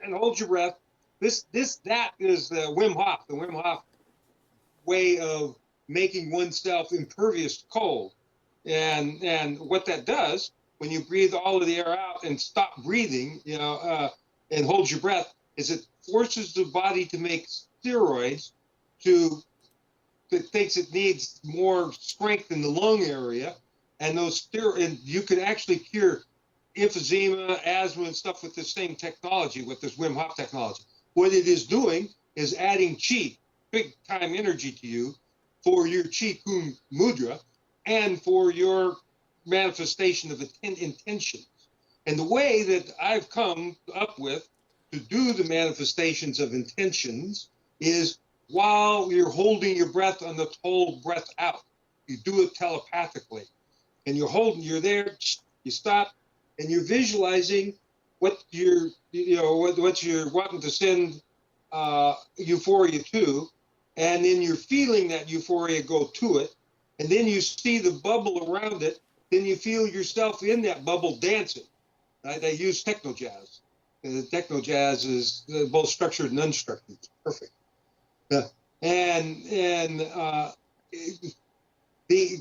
and hold your breath. That is the Wim Hof way of making oneself impervious to cold. And what that does, when you breathe all of the air out and stop breathing, you know, and hold your breath, is it forces the body to make steroids that thinks it needs more strength in the lung area, and and you can actually cure emphysema, asthma, and stuff with this same technology, with this Wim Hof technology. What it is doing is adding chi, big time energy to you for your Chi Kun Mudra and for your manifestation of intentions. And the way that I've come up with to do the manifestations of intentions is while you're holding your breath on the whole breath out. You do it telepathically. And you're there, you stop, and you're visualizing what you're wanting to send euphoria to, and then you're feeling that euphoria go to it, and then you see the bubble around it, then you feel yourself in that bubble dancing. They use techno jazz. The techno jazz is both structured and unstructured. It's perfect. And the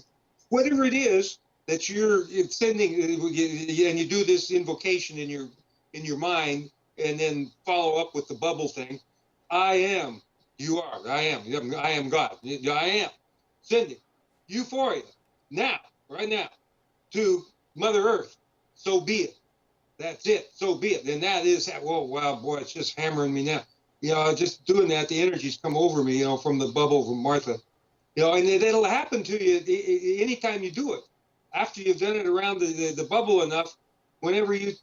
whatever it is that you're sending, and you do this invocation in your mind, and then follow up with the bubble thing. I am. You are. I am. I am God. I am sending euphoria now, right now, to Mother Earth. So be it. That's it. So be it. And that is, whoa, wow, boy, it's just hammering me now. You know, just doing that, the energy's come over me, you know, from the bubble from Martha. You know, and it'll happen to you anytime you do it. After you've done it around the bubble enough, whenever you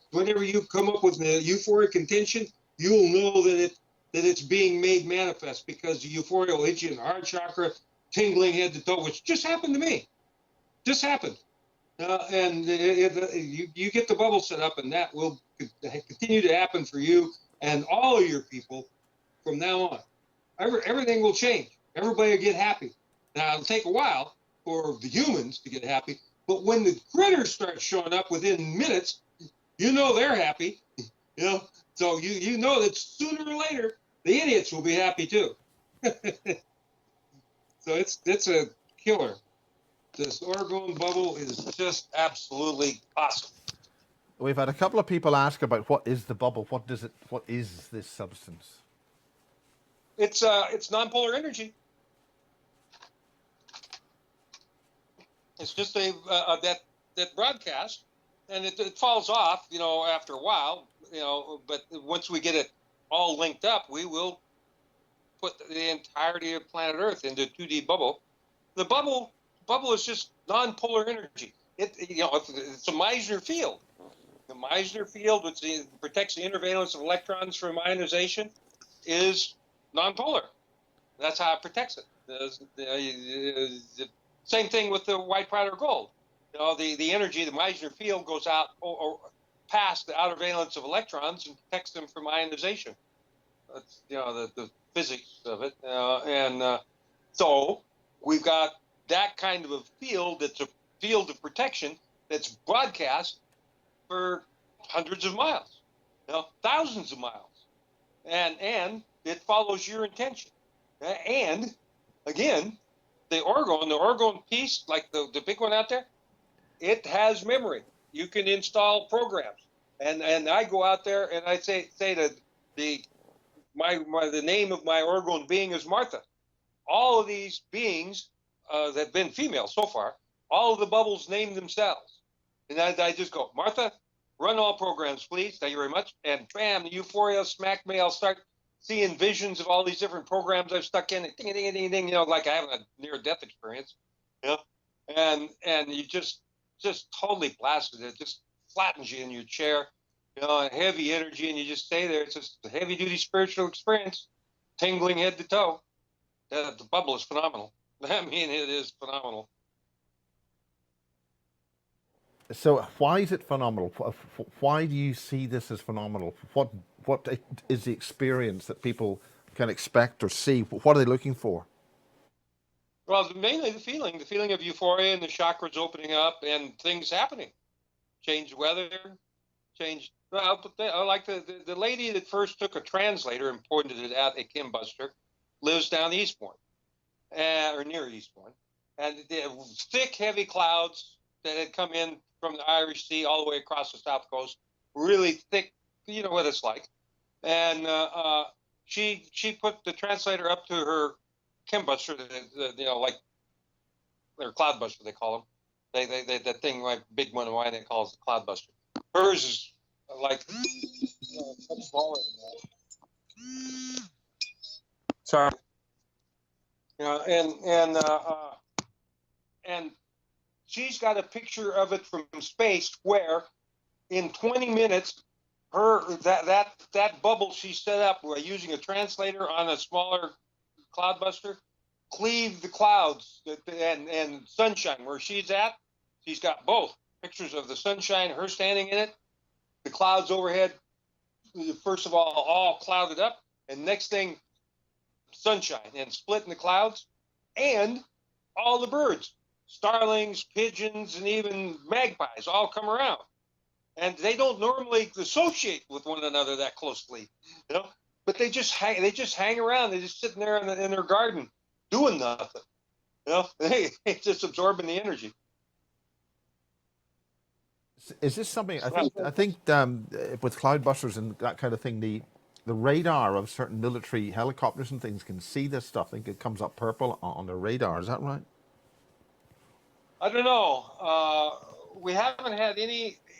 come up with the euphoric intention, you'll know that it's being made manifest, because the euphoria will hit you in the heart chakra, tingling head to toe, which just happened to me. Just happened. And you get the bubble set up, and that will continue to happen for you and all of your people from now on. Everything will change. Everybody will get happy. Now, it'll take a while for the humans to get happy, but when the critters start showing up within minutes, you know they're happy. You know, so you know that sooner or later the idiots will be happy too. So it's a killer. This orgone bubble is just absolutely awesome. We've had a couple of people ask about what is the bubble. What is this substance? It's nonpolar energy. It's just that broadcast, and it falls off, you know, after a while, you know. But once we get it all linked up, we will put the entirety of planet Earth into 2D bubble. The bubble is just nonpolar energy. It's a Meissner field. The Meissner field, which protects the intervalence of electrons from ionization, is nonpolar. That's how it protects it. The same thing with the white powder gold. You know, the energy, the Meissner field goes out or past the outer valence of electrons and protects them from ionization. That's, you know, the physics of it. So we've got that kind of a field that's a field of protection that's broadcast for hundreds of miles, thousands of miles, and it follows your intention. And again, the orgone piece, like the big one out there, it has memory. You can install programs, and I go out there and I say to the name of my orgone being is Martha. All of these beings that have been female so far, all of the bubbles name themselves. And I just go, Martha, run all programs, please. Thank you very much. And bam, the euphoria smacked me. I'll start seeing visions of all these different programs I've stuck in. Ding, ding, ding, ding, like I have a near-death experience. And you just totally blasted. It just flattens you in your chair. Heavy energy, and you just stay there. It's just a heavy-duty spiritual experience, tingling head to toe. The bubble is phenomenal. I mean, it is phenomenal. So why is it phenomenal? Why do you see this as phenomenal? What is the experience that people can expect or see? What are they looking for? Well, mainly the feeling of euphoria and the chakras opening up and things happening. Change weather, change. Well, but I like the lady that first took a translator and pointed it at a chembuster lives down Eastbourne, or near Eastbourne, and the thick, heavy clouds that had come in from the Irish Sea all the way across the south coast, really thick. You know what it's like, and she put the translator up to her chembuster, like their cloudbuster they call them. They that thing, like big one of mine, they call it the cloudbuster. Hers is like much smaller than that. Sorry. And she's got a picture of it from space where in 20 minutes that bubble she set up using a translator on a smaller cloudbuster cleave the clouds and sunshine where she's at. She's got both pictures of the sunshine, her standing in it, the clouds overhead, first of all clouded up, and next thing, sunshine and split in the clouds, and all the birds, starlings, pigeons, and even magpies all come around. And they don't normally associate with one another that closely, but they just hang around. They're just sitting there in their garden doing nothing. They just absorbing the energy. Is this something? I think with cloudbusters and that kind of thing, the radar of certain military helicopters and things can see this stuff. I think it comes up purple on the radar. Is that right? I don't know. We haven't had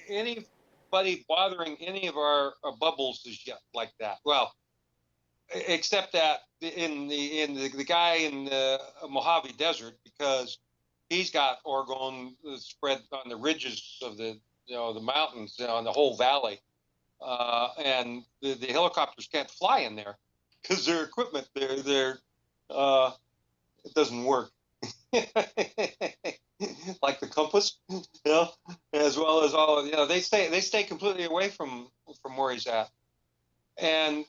anybody bothering any of our bubbles as yet like that. Well, except that in the guy in the Mojave Desert, because he's got orgone spread on the ridges of the mountains, on the whole valley, and the helicopters can't fly in there because their equipment it doesn't work. Like the compass, as well as all they stay completely away from where he's at, and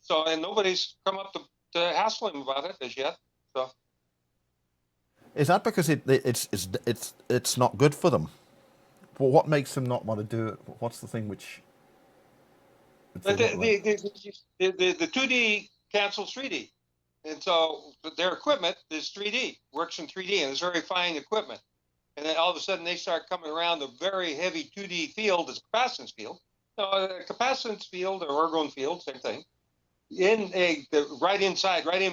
nobody's come up to hassle him about it as yet. So is that because it's not good for them? Well, what makes them not want to do it? What's the thing which? The 2D cancels 3D. And so their equipment is 3D, works in 3D, and it's very fine equipment. And then all of a sudden they start coming around a very heavy 2D field, as capacitance field. A capacitance field or orgone field, same thing. Right in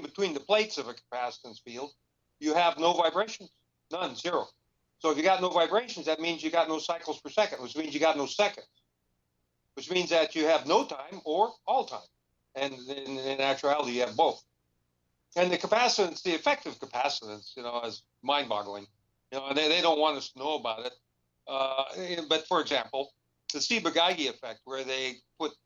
between the plates of a capacitance field, you have no vibrations, none, zero. So if you got no vibrations, that means you got no cycles per second, which means you got no seconds, which means that you have no time or all time. And in actuality, you have both. And the capacitance, the effective capacitance, is mind-boggling. And they don't want us to know about it. But for example, the Ciba-Geigy effect, where they put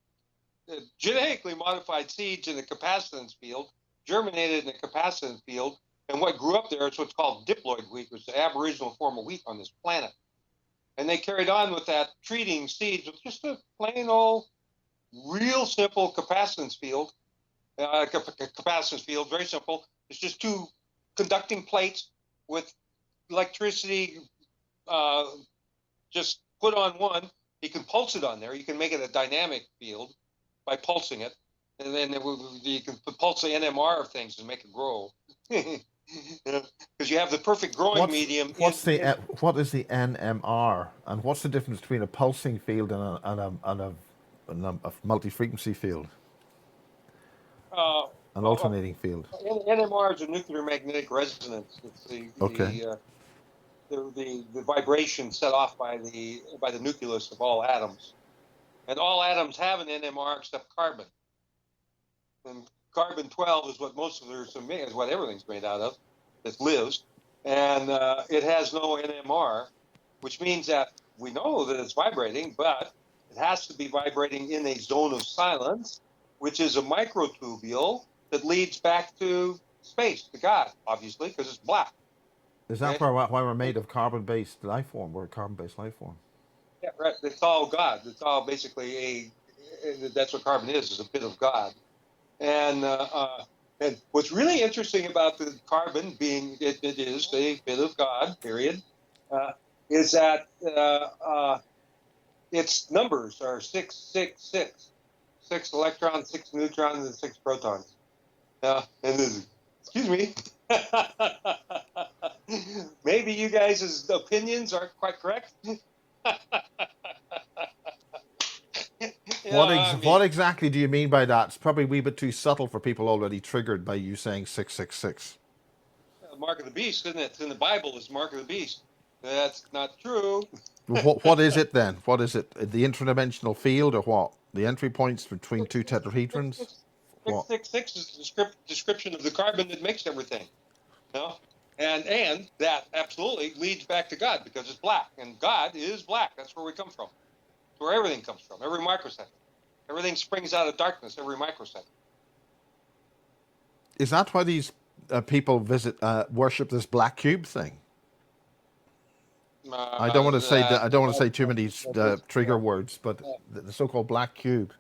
genetically modified seeds in the capacitance field, germinated in the capacitance field, and what grew up there is what's called diploid wheat, which is the aboriginal form of wheat on this planet. And they carried on with that, treating seeds with just a plain old, real simple capacitance field. Capacitance field, very simple. It's just two conducting plates with electricity just put on one. You can pulse it on there. You can make it a dynamic field by pulsing it, and then you can pulse the NMR of things and make it grow. Because you have the perfect growing medium. What is the NMR, and what's the difference between a pulsing field and a multi-frequency field, uh, an alternating field? NMR is a nuclear magnetic resonance. It's Okay. the vibration set off by the nucleus of all atoms, and all atoms have an NMR except carbon. And carbon 12 is what most of is what everything's made out of that lives, and it has no NMR, which means that we know that it's vibrating, but it has to be vibrating in a zone of silence, which is a microtubule that leads back to space, to God, obviously, because it's black. Is that why we're made of carbon-based life form? We're a carbon-based life form. Yeah, right. It's all God. It's all basically that's what carbon is a bit of God. And what's really interesting about the carbon being it is a bit of God, period, is that its numbers are 666, 6 electrons, 6 neutrons, and 6 protons. Excuse me. Maybe you guys' opinions aren't quite correct. What exactly do you mean by that? It's probably a wee bit too subtle for people already triggered by you saying 666. Mark of the beast, isn't it? It's in the Bible, it's mark of the beast. That's not true. What is it then? What is it? The interdimensional field, or what? The entry points between two tetrahedrons? 666 is the description of the carbon that makes everything. You know? And that absolutely leads back to God because it's black. And God is black. That's where we come from. That's where everything comes from, every microsecond. Everything springs out of darkness every microsecond. Is that why these people worship this black cube thing? I don't want to say that. I don't want to say too many trigger words, but the so-called black cube.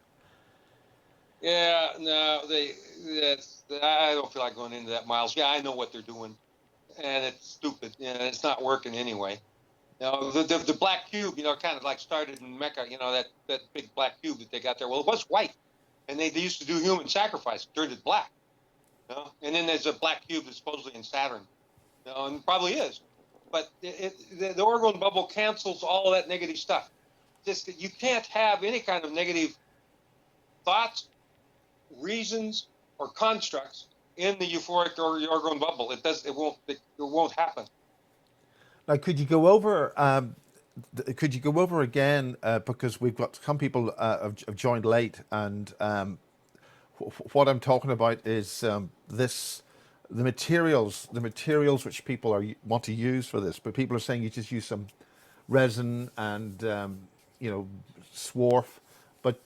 Yeah, no, I don't feel like going into that, Miles. Yeah, I know what they're doing, and it's stupid, and it's not working anyway. You know, the black cube, kind of like started in Mecca. That big black cube that they got there. Well, it was white, and they used to do human sacrifice, turned it black. And then there's a black cube that's supposedly in Saturn, and probably is. But the orgone bubble cancels all of that negative stuff. Just you can't have any kind of negative thoughts, reasons, or constructs in the euphoric or the orgone bubble. It won't happen. Now, could you go over again, because we've got some people have joined late, and what I'm talking about is the materials which people want to use for this, but people are saying you just use some resin and swarf. But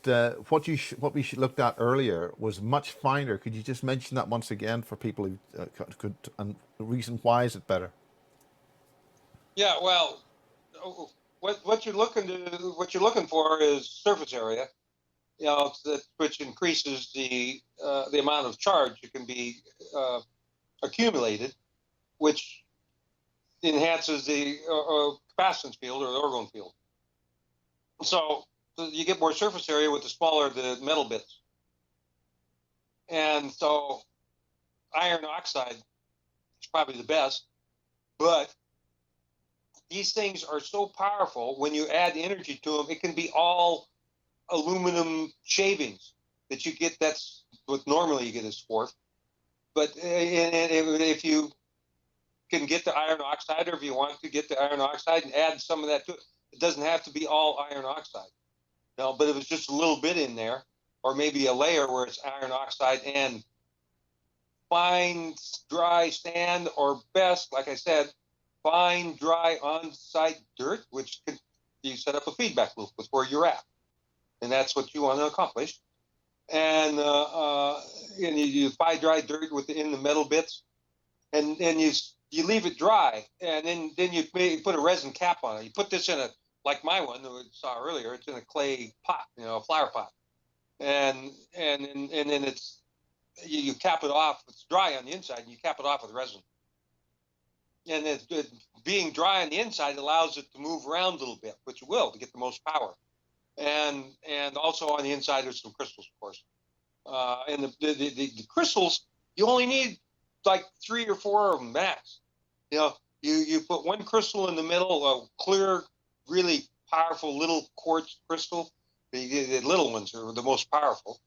what we looked at earlier was much finer. Could you just mention that once again for people who could, and the reason why is it better? Yeah, well, what you're looking for is surface area, which increases the amount of charge that can be accumulated, which enhances the capacitance field or the orgone field. So you get more surface area with the smaller the metal bits. And so iron oxide is probably the best, but these things are so powerful when you add energy to them, it can be all aluminum shavings that you get. That's what normally you get as swarf. But if you can get the iron oxide, or if you want to get the iron oxide and add some of that to it, it doesn't have to be all iron oxide. But if it's just a little bit in there, or maybe a layer where it's iron oxide and fine dry sand, or best, like I said, fine dry on-site dirt, which you set up a feedback loop with where you're at, and that's what you want to accomplish. And you fine dry dirt in the metal bits, and you leave it dry, and then you put a resin cap on it. You put this in like my one that we saw earlier. It's in a clay pot, a flower pot, and then it's you cap it off. It's dry on the inside, and you cap it off with resin. And it being dry on the inside allows it to move around a little bit, which it will, to get the most power. and also on the inside there's some crystals, of course. And the crystals, you only need like 3 or 4 of them max. You know, you put one crystal in the middle, a clear, really powerful little quartz crystal. The little ones are the most powerful.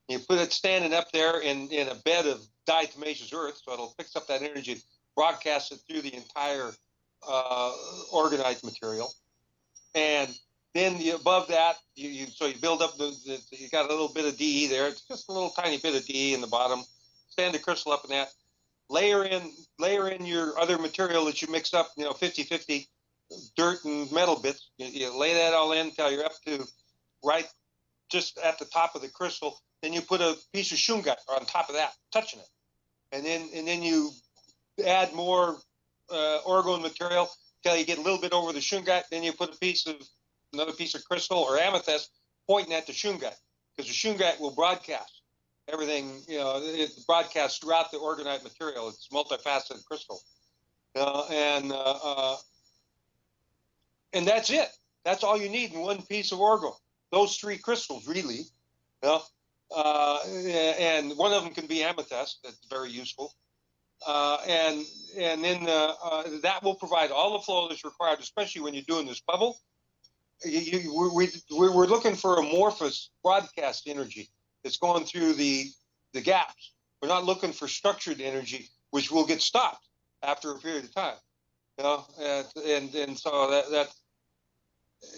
You put it standing up there in a bed of diatomaceous earth, so it'll pick up that energy, broadcast it through the entire organite material, and then above that, you build up you got a little bit of DE there. It's just a little tiny bit of DE in the bottom. Stand the crystal up in that. Layer in your other material that you mixed up, 50-50, dirt and metal bits. You lay that all in until you're up to right just at the top of the crystal. Then you put a piece of shungite on top of that, touching it, and then you add more orgone material till you get a little bit over the shungite. Then you put another piece of crystal or amethyst pointing at the shungite, because the shungite will broadcast everything. It broadcasts throughout the organite material. It's multifaceted crystal, and that's it. That's all you need in one piece of orgone. Those 3 crystals, really. And one of them can be amethyst. That's very useful. And then that will provide all the flow that's required, especially when you're doing this bubble. We're looking for amorphous broadcast energy that's going through the gaps. We're not looking for structured energy, which will get stopped after a period of time. And so that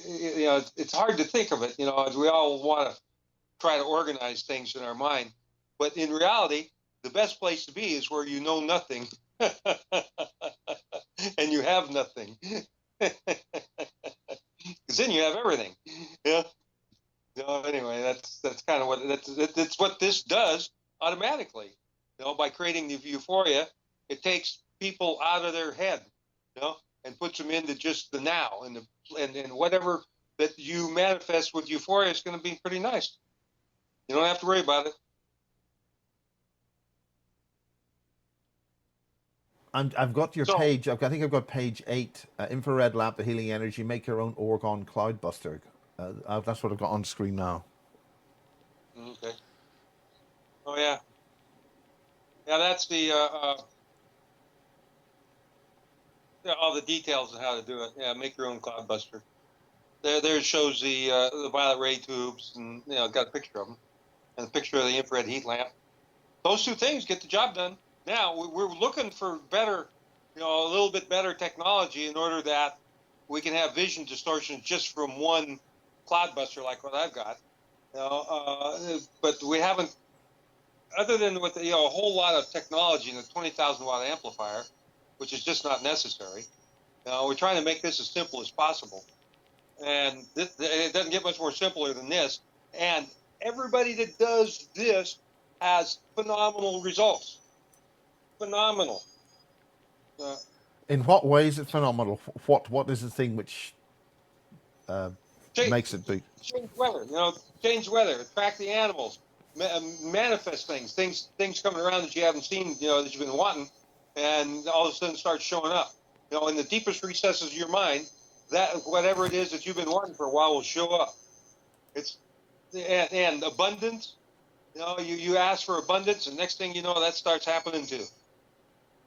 it's hard to think of it. As we all want to try to organize things in our mind, but in reality, the best place to be is where you know nothing and you have nothing. Because then you have everything. Yeah. Anyway, that's kind of what that's what this does automatically. By creating the euphoria, it takes people out of their head, and puts them into just the now, and whatever that you manifest with euphoria is going to be pretty nice. You don't have to worry about it. I've got your page. I think I've got page 8. Infrared lab, the healing energy. Make your own Orgone Cloudbuster. That's what I've got on screen now. Okay. Oh yeah. Yeah, that's the all the details of how to do it. Yeah, make your own Cloudbuster. There it shows the violet ray tubes, and got a picture of them, and a picture of the infrared heat lamp. Those 2 things get the job done. Now we're looking for better, a little bit better technology in order that we can have vision distortion just from one Cloudbuster like what I've got. But we haven't, other than with a whole lot of technology in a 20,000 watt amplifier, which is just not necessary. We're trying to make this as simple as possible, and it doesn't get much more simpler than this. And everybody that does this has phenomenal results. Phenomenal. In what way is it phenomenal? What is the thing which makes it big? Change weather. Change weather. Attract the animals. Manifest things coming around that you haven't seen. That you've been wanting, and all of a sudden start showing up. In the deepest recesses of your mind, that whatever it is that you've been wanting for a while will show up. And abundance. You ask for abundance, and next thing you know, that starts happening too.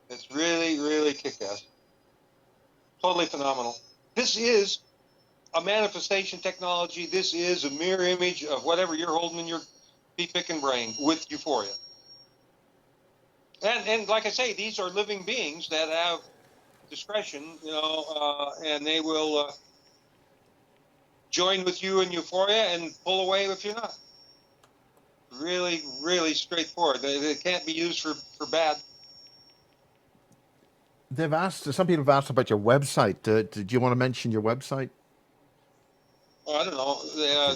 It's really, really kick-ass. Totally phenomenal. This is a manifestation technology. This is a mirror image of whatever you're holding in your pea-picking brain with euphoria. And like I say, these are living beings that have discretion, and they will join with you in euphoria and pull away if you're not. Really, really straightforward. They can't be used for bad. Some people have asked about your website. Do you want to mention your website? Oh, I don't know.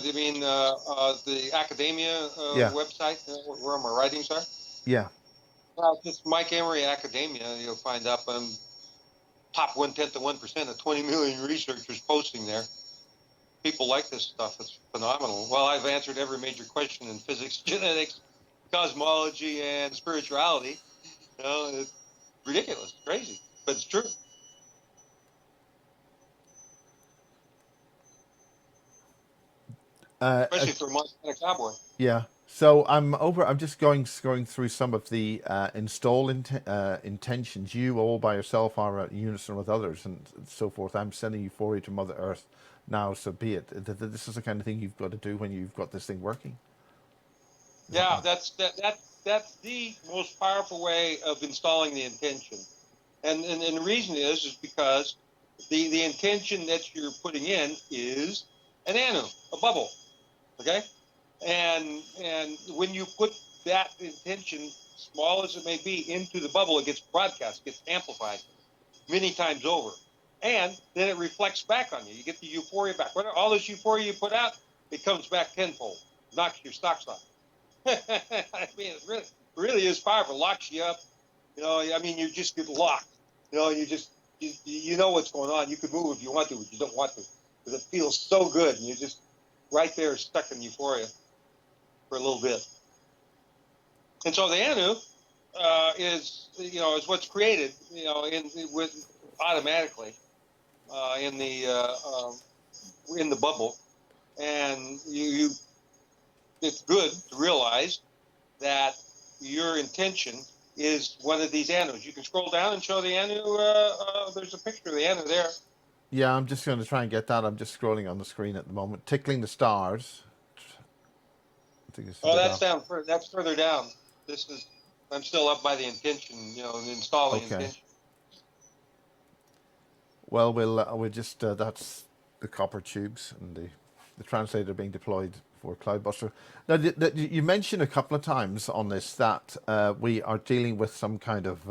You mean the academia website where my writings are? Yeah. Just Mike Emery Academia. You'll find up top 1/10 of 1% of 20 million researchers posting there. People like this stuff. It's phenomenal. Well, I've answered every major question in physics, genetics, cosmology, and spirituality. It's ridiculous, crazy, but it's true. especially for a Montana cowboy. Yeah. So I'm just going through some of the intentions. You all by yourself are in unison with others and so forth. I'm sending euphoria to Mother Earth now. So be it. This is the kind of thing you've got to do when you've got this thing working. Is that Yeah, right? that's the most powerful way of installing the intention. And the reason is because the intention that you're putting in is an anu, a bubble. Okay? And when you put that intention, small as it may be, into the bubble, it gets broadcast, gets amplified many times over. And then it reflects back on you. You get the euphoria back. All this euphoria you put out, it comes back tenfold, knocks your stocks off. I mean, it really is powerful. Locks you up. You know, I mean, you just get locked. You know, you know what's going on. You can move if you want to, but you don't want to, because it feels so good, and you're just right there stuck in euphoria for a little bit. And so the anu is what's created, with automatically in the bubble, and it's good to realize that your intention is one of these anus. You can scroll down and show the anu. There's a picture of the anu there. Yeah, I'm just going to try and get that. I'm just scrolling on the screen at the moment. Tickling the stars. I think it's a Oh, bit that's off. down. That's further down. I'm still up by the intention. Installing Okay. intention. Well, we'll just that's the copper tubes and the translator being deployed for Cloudbuster. Now, you mentioned a couple of times on this that we are dealing with some kind of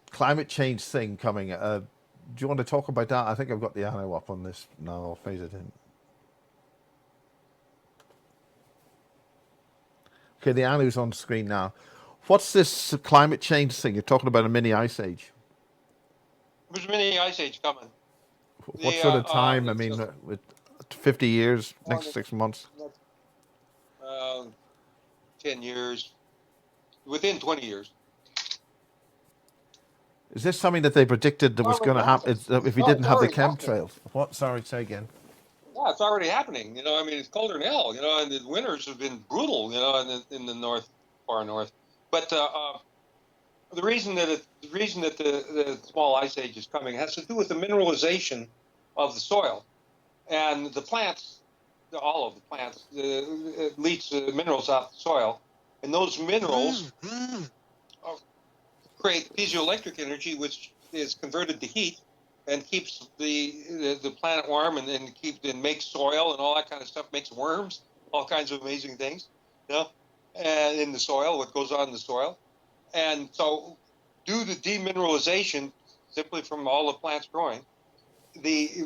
climate change thing coming. Do you want to talk about that? I think I've got the arrow up on this now. I'll phase it in. Okay, the arrow's on screen now. What's this climate change thing? You're talking about a mini ice age. There's a mini ice age coming. What sort of time? I mean, with 50 years, next 6 months. 10 years, within 20 years. Is this something that they predicted that was going to happen if we didn't It's have the already happening. chemtrails? What? Sorry, say again. Yeah, it's already happening. I mean, it's colder than hell. And the winters have been brutal. In the north, far north. But the reason that the small ice age is coming has to do with the mineralization of the soil, and the plants. All of the plants it leaches minerals out the soil, and those minerals create piezoelectric energy, which is converted to heat and keeps the planet warm, and makes soil and all that kind of stuff, makes worms, all kinds of amazing things, and in the soil, what goes on in the soil. And so due to demineralization, simply from all the plants growing,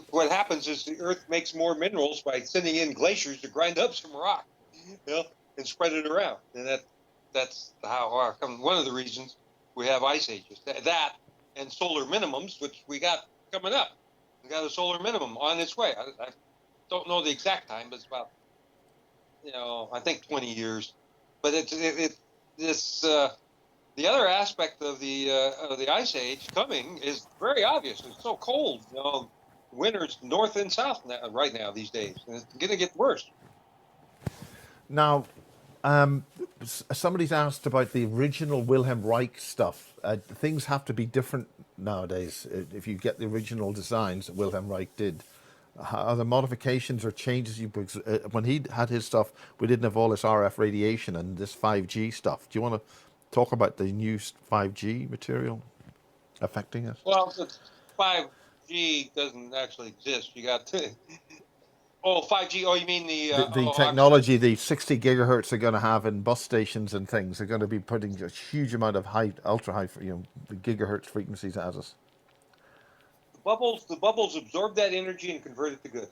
what happens is the earth makes more minerals by sending in glaciers to grind up some rock, and spread it around. And that's how one of the reasons we have ice ages. That and solar minimums, which we got coming up. We got a solar minimum on its way. I don't know the exact time, but it's about I think 20 years. But the other aspect of the ice age coming is very obvious. It's so cold. Winters north and south right now these days, and it's going to get worse. Now, somebody's asked about the original Wilhelm Reich stuff. Things have to be different nowadays if you get the original designs that Wilhelm Reich did. Are there modifications or changes? When he had his stuff, we didn't have all this RF radiation and this 5G stuff. Do you want to talk about the new 5G material affecting us? Well, the 5G doesn't actually exist. You got 5G. Oh, you mean The technology, the 60 gigahertz they're going to have in bus stations and things, they're going to be putting a huge amount of ultra high, the gigahertz frequencies at us. The bubbles absorb that energy and convert it to good.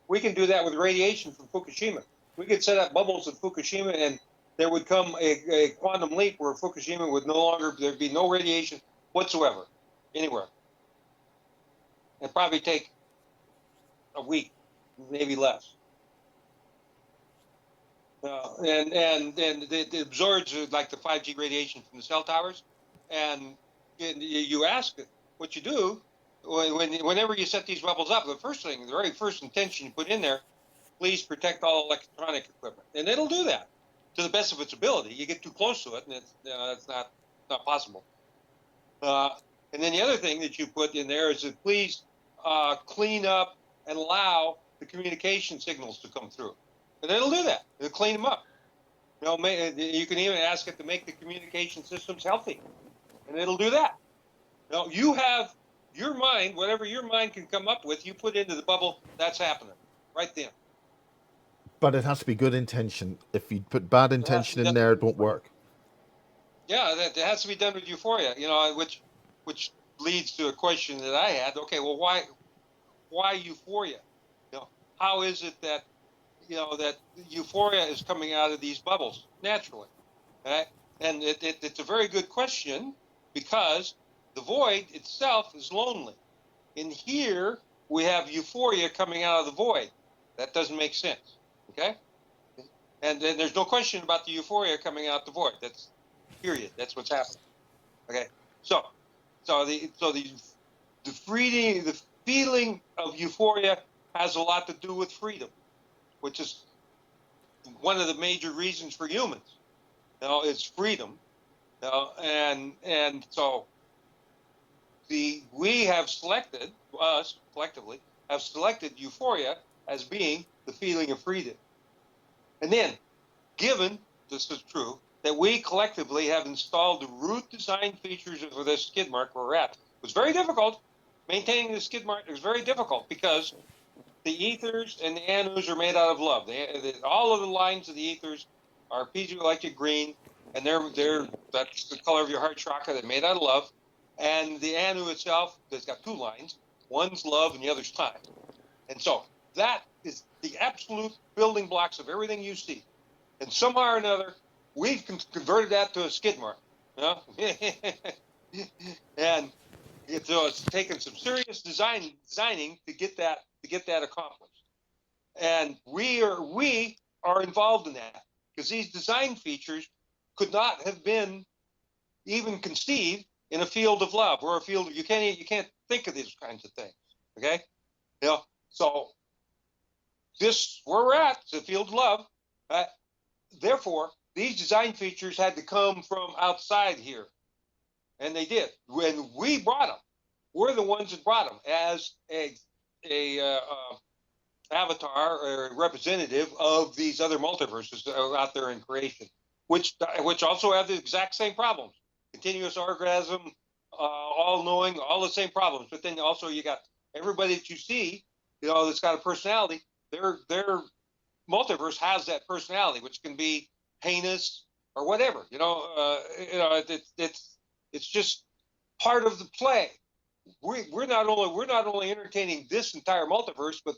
We can do that with radiation from Fukushima. We could set up bubbles at Fukushima, and there would come a quantum leap where Fukushima there'd be no radiation whatsoever anywhere. It'd probably take a week, maybe less. And it absorbs like the 5G radiation from the cell towers, and you ask it, what you do whenever you set these bubbles up, the very first intention you put in there, please protect all electronic equipment, and it'll do that to the best of its ability. You get too close to it, and it's not possible. And then the other thing that you put in there is that please clean up and allow the communication signals to come through, and it'll do that. It'll clean them up. You can even ask it to make the communication systems healthy, and it'll do that. Now, you have your mind, whatever your mind can come up with, you put into the bubble, that's happening right then. But it has to be good intention. If you put bad intention in there, it won't work. Yeah, that has to be done with euphoria, which leads to a question that I had. Okay, well, why euphoria? How is it that, that euphoria is coming out of these bubbles naturally? Right? And it's a very good question, because the void itself is lonely. In here, we have euphoria coming out of the void. That doesn't make sense. Okay? And there's no question about the euphoria coming out the void. That's period. That's what's happening. Okay? So the feeling of euphoria has a lot to do with freedom, which is one of the major reasons for humans. It's freedom. And so we have selected, us collectively, have selected euphoria as being the feeling of freedom. And then, given, this is true, that we collectively have installed the root design features of this skid mark where we're at. It was very difficult. Maintaining the skid mark was very difficult, because the ethers and the anos are made out of love. All of the lines of the ethers are piezoelectric green, and that's the color of your heart chakra. They're made out of love. And the anu itself, it's got two lines. One's love and the other's time. And so that is the absolute building blocks of everything you see. And somehow or another, we've converted that to a skid mark. And it's taken some serious designing to get that accomplished. And we are involved in that, because these design features could not have been even conceived in a field of love, or a field of, you can't think of these kinds of things. Okay? So this, where we're at, is a field of love. Therefore, these design features had to come from outside here. And they did. When we brought them, we're the ones that brought them as a avatar or representative of these other multiverses that are out there in creation, which also have the exact same problems. Continuous orgasm, all-knowing, all the same problems. But then also you got everybody that you see, that's got a personality. Their multiverse has that personality, which can be heinous or whatever. It's just part of the play. We're not only entertaining this entire multiverse, but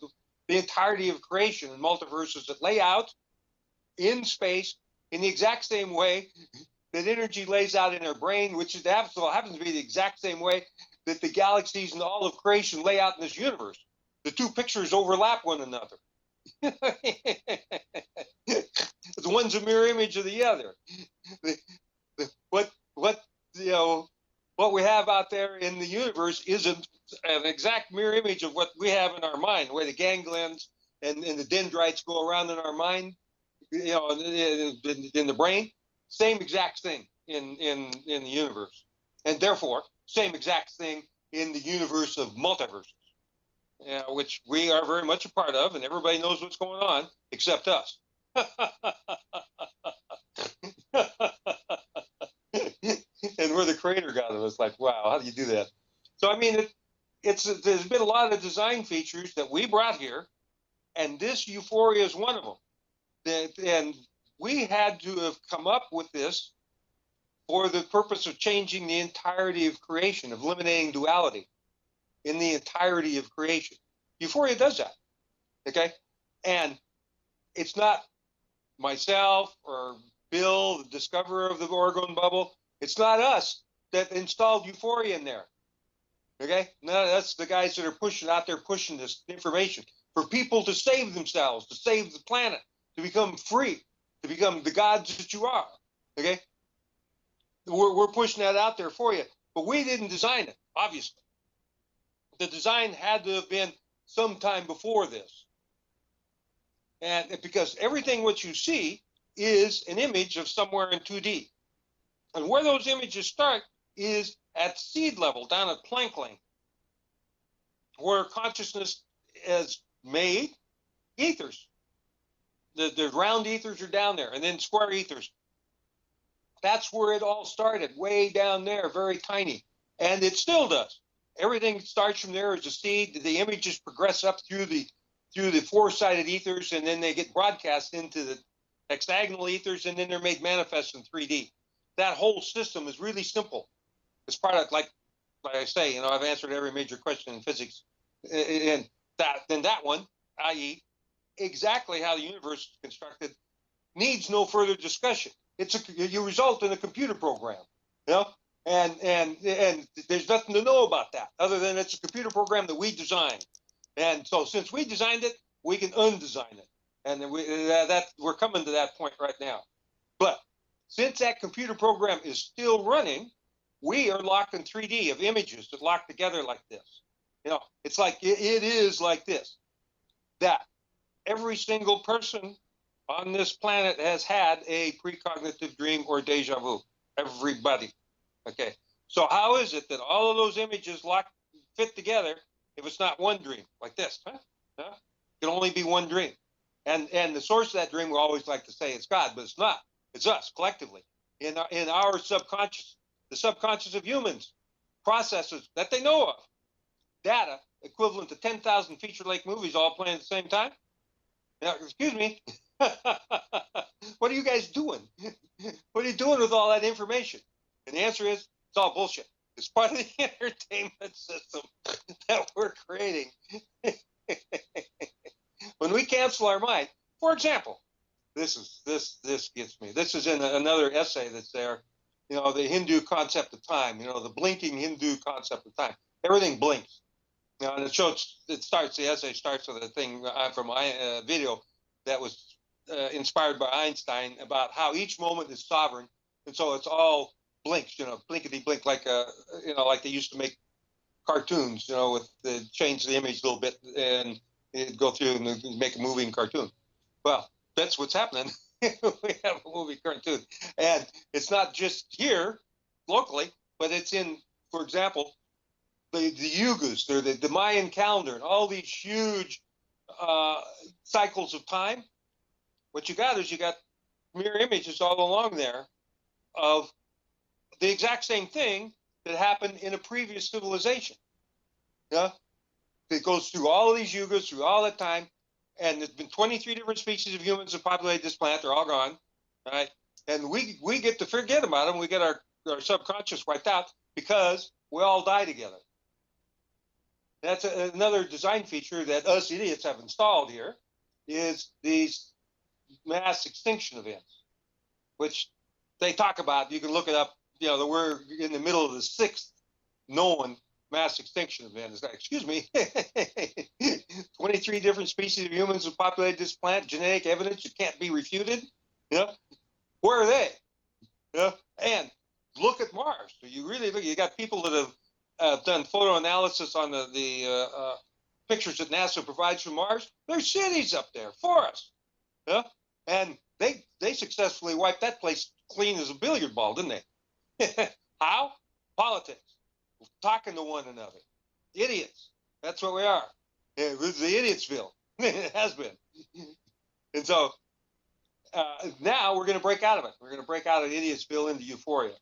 the entirety of creation and multiverses that lay out in space in the exact same way that energy lays out in our brain, which happens to be the exact same way that the galaxies and all of creation lay out in this universe. The two pictures overlap one another. The one's a mirror image of the other. What we have out there in the universe is an exact mirror image of what we have in our mind, the way the ganglions and the dendrites go around in our mind, in the brain. Same exact thing in the universe, and therefore same exact thing in the universe of multiverses, which we are very much a part of, and everybody knows what's going on except us. And we're the creator god of us. Like, wow, how do you do that? So I mean, there's been a lot of design features that we brought here, and this euphoria is one of them. And we had to have come up with this for the purpose of changing the entirety of creation, of eliminating duality in the entirety of creation. Euphoria does that, okay? And it's not myself or Bill, the discoverer of the orgone bubble. It's not us that installed euphoria in there, okay? No, that's the guys that are pushing this information for people to save themselves, to save the planet, to become free, to become the gods that you are, okay? We're pushing that out there for you, but we didn't design it, obviously. the design had to have been sometime before this. And because everything what you see is an image of somewhere in 2D. And where those images start is at seed level, down at Planck length, where consciousness is made ethers. The round ethers are down there, and then square ethers. That's where it all started, way down there, very tiny. And it still does. Everything starts from there as a seed. The images progress up through the four-sided ethers, and then they get broadcast into the hexagonal ethers, and then they're made manifest in 3D. That whole system is really simple. It's part of, like I say, I've answered every major question in physics. And that one, i.e., exactly how the universe is constructed, needs no further discussion. You result in a computer program, and there's nothing to know about that other than it's a computer program that we designed. And so since we designed it, we can undesign it. And we're coming to that point right now. But since that computer program is still running, we are locked in 3D of images that lock together like this. It's like it is like this. That every single person on this planet has had a precognitive dream or deja vu. Everybody. Okay. So how is it that all of those images fit together if it's not one dream like this? Huh? It can only be one dream. And the source of that dream, we always like to say it's God, but it's not. It's us collectively in our subconscious. The subconscious of humans processes that they know of data equivalent to 10,000 feature length movies all playing at the same time. Now, excuse me. What are you guys doing? What are you doing with all that information? And the answer is, it's all bullshit. It's part of the entertainment system that we're creating. When we cancel our mind, for example, this gets me. This is in another essay that's there. The Hindu concept of time. The blinking Hindu concept of time. Everything blinks. And the essay starts with a thing from my video that was inspired by Einstein about how each moment is sovereign, and so it's all blinks, blinkety blink, like like they used to make cartoons, with change the image a little bit and it'd go through and make a moving cartoon. Well, that's what's happening. We have a movie cartoon, and it's not just here locally, but it's in, for example, the yugas, the Mayan calendar, and all these huge cycles of time. What you got mirror images all along there of the exact same thing that happened in a previous civilization. It goes through all of these yugas, through all that time, and there's been 23 different species of humans that populate this planet. They're all gone, right? And we get to forget about them. We get our subconscious wiped out because we all die together. That's another design feature that us idiots have installed here, is these mass extinction events, which they talk about. You can look it up. We're in the middle of the 6th known mass extinction event. Is that, excuse me, 23 different species of humans have populated this planet. Genetic evidence that can't be refuted. Where are they? And look at Mars. So you really look. You got people that have done photo analysis on the pictures that NASA provides from Mars. There's cities up there for us. And they successfully wiped that place clean as a billiard ball, didn't they? How? Politics. Talking to one another. Idiots. That's what we are. It was the Idiotsville. It has been. And so now we're going to break out of it. We're going to break out of Idiotsville into euphoria.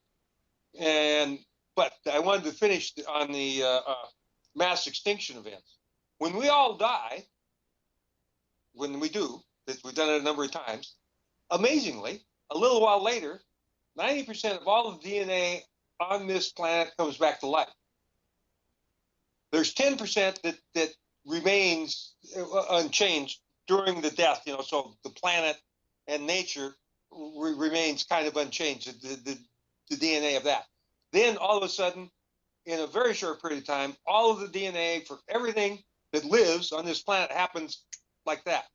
But I wanted to finish on the mass extinction events. When we all die, when we do, we've done it a number of times, amazingly, a little while later, 90% of all the DNA on this planet comes back to life. There's 10% that remains unchanged during the death, so the planet and nature remains kind of unchanged, the DNA of that. Then all of a sudden, in a very short period of time, all of the DNA for everything that lives on this planet happens like that.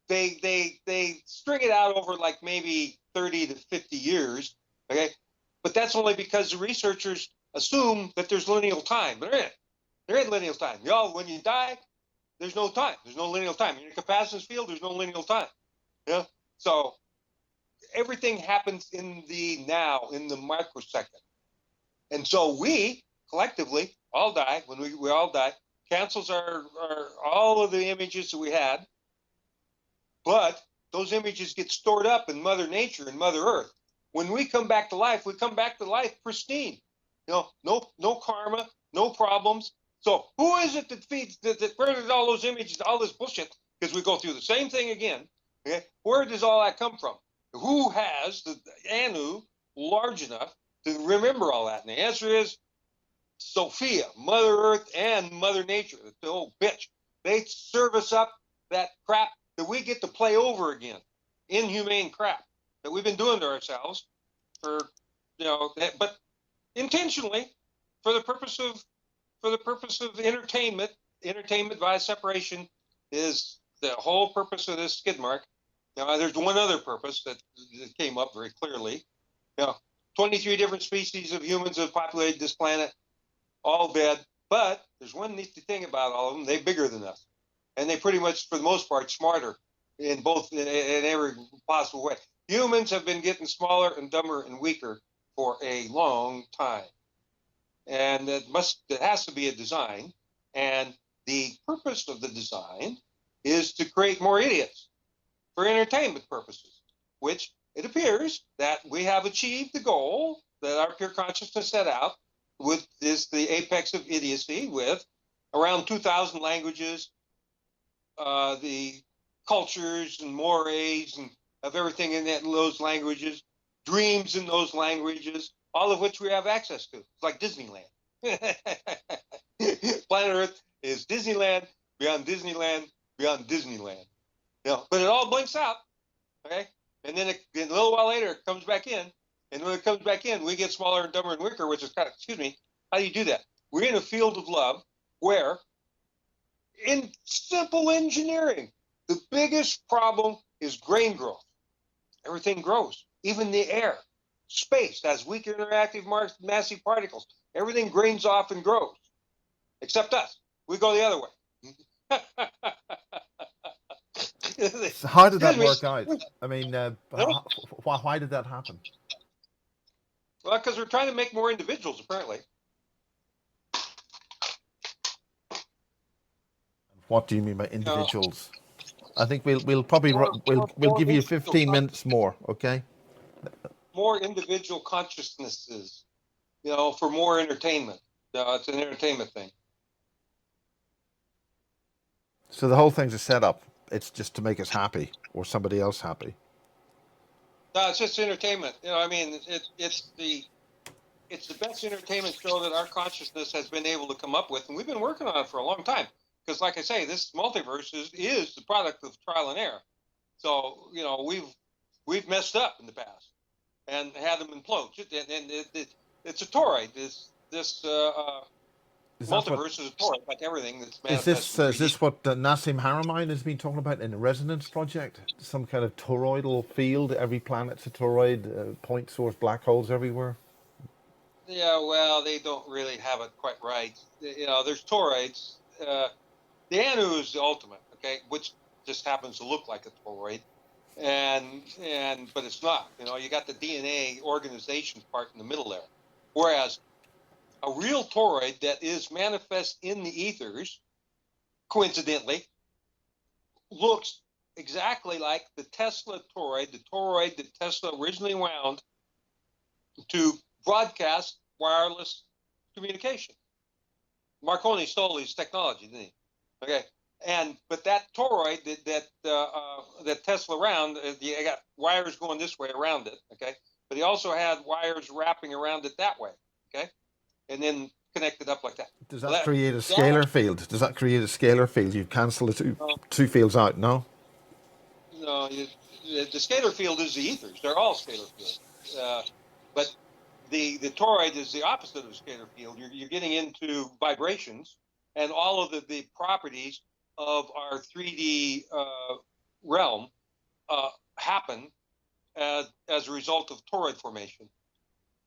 They string it out over like maybe 30 to 50 years, okay? But that's only because the researchers assume that there's lineal time. But There ain't lineal time. When you die, there's no time. There's no lineal time. In your capacitance field, there's no lineal time. Yeah. So everything happens in the now, in the microsecond. And so we collectively all die. When we all die, cancels our all of the images that we had, but those images get stored up in Mother Nature and Mother Earth. When we come back to life, we come back to life pristine. No karma, no problems. So who is it that feeds that furthers all those images, all this bullshit? Because we go through the same thing again. Okay, where does all that come from? Who has the anu large enough to remember all that? And the answer is Sophia, Mother Earth, and Mother Nature. The old bitch. They serve us up that crap that we get to play over again. Inhumane crap that we've been doing to ourselves for, but intentionally for the purpose of entertainment. Entertainment via separation is the whole purpose of this skid mark. Now, there's one other purpose that came up very clearly. 23 different species of humans have populated this planet, all dead. But there's one neat thing about all of them: they're bigger than us, and they pretty much, for the most part, smarter in every possible way. Humans have been getting smaller and dumber and weaker for a long time, and it has to be a design. And the purpose of the design is to create more idiots for entertainment purposes, which it appears that we have achieved the goal that our pure consciousness set out with, is the apex of idiocy, with around 2,000 languages, the cultures and mores and of everything in those languages, dreams in those languages, all of which we have access to. It's like Disneyland. Planet Earth is Disneyland, beyond Disneyland, beyond Disneyland. But it all blinks out, okay? And then a little while later, it comes back in. And when it comes back in, we get smaller and dumber and weaker, which is kind of, excuse me, how do you do that? We're in a field of love where, in simple engineering, the biggest problem is grain growth. Everything grows, even the air. Space has weak interactive massive particles. Everything grains off and grows, except us. We go the other way. So how did that work out? I mean, why did that happen? Well, because we're trying to make more individuals, apparently. What do you mean by individuals? I think we'll probably we'll give you 15 minutes more, okay? More individual consciousnesses, for more entertainment. It's an entertainment thing. So the whole thing's a setup. It's just to make us happy or somebody else happy. No, it's just entertainment. It's the best entertainment show that our consciousness has been able to come up with, and we've been working on it for a long time. Because, like I say, this multiverse is the product of trial and error. So, we've messed up in the past and had them implode. And it's a toroid. This multiverse is a toroid, like everything that's manifested. Is this what Nassim Haramein has been talking about in the Resonance Project? Some kind of toroidal field? Every planet's a toroid, point source black holes everywhere? Yeah, well, they don't really have it quite right. There's toroids. The anu is the ultimate, okay, which just happens to look like a toroid, but it's not. You got the DNA organization part in the middle there, whereas a real toroid that is manifest in the ethers, coincidentally, looks exactly like the Tesla toroid, the toroid that Tesla originally wound to broadcast wireless communication. Marconi stole his technology, didn't he? Okay, but that toroid that Tesla wound, you got wires going this way around it. Okay, but he also had wires wrapping around it that way. Okay, and then connected up like that. Does that create a scalar field? Does that create a scalar field? You cancel the two fields out, no? No, the scalar field is the ethers. They're all scalar fields. But the toroid is the opposite of the scalar field. You're getting into vibrations and all of the properties of our 3D realm happen as a result of toroid formation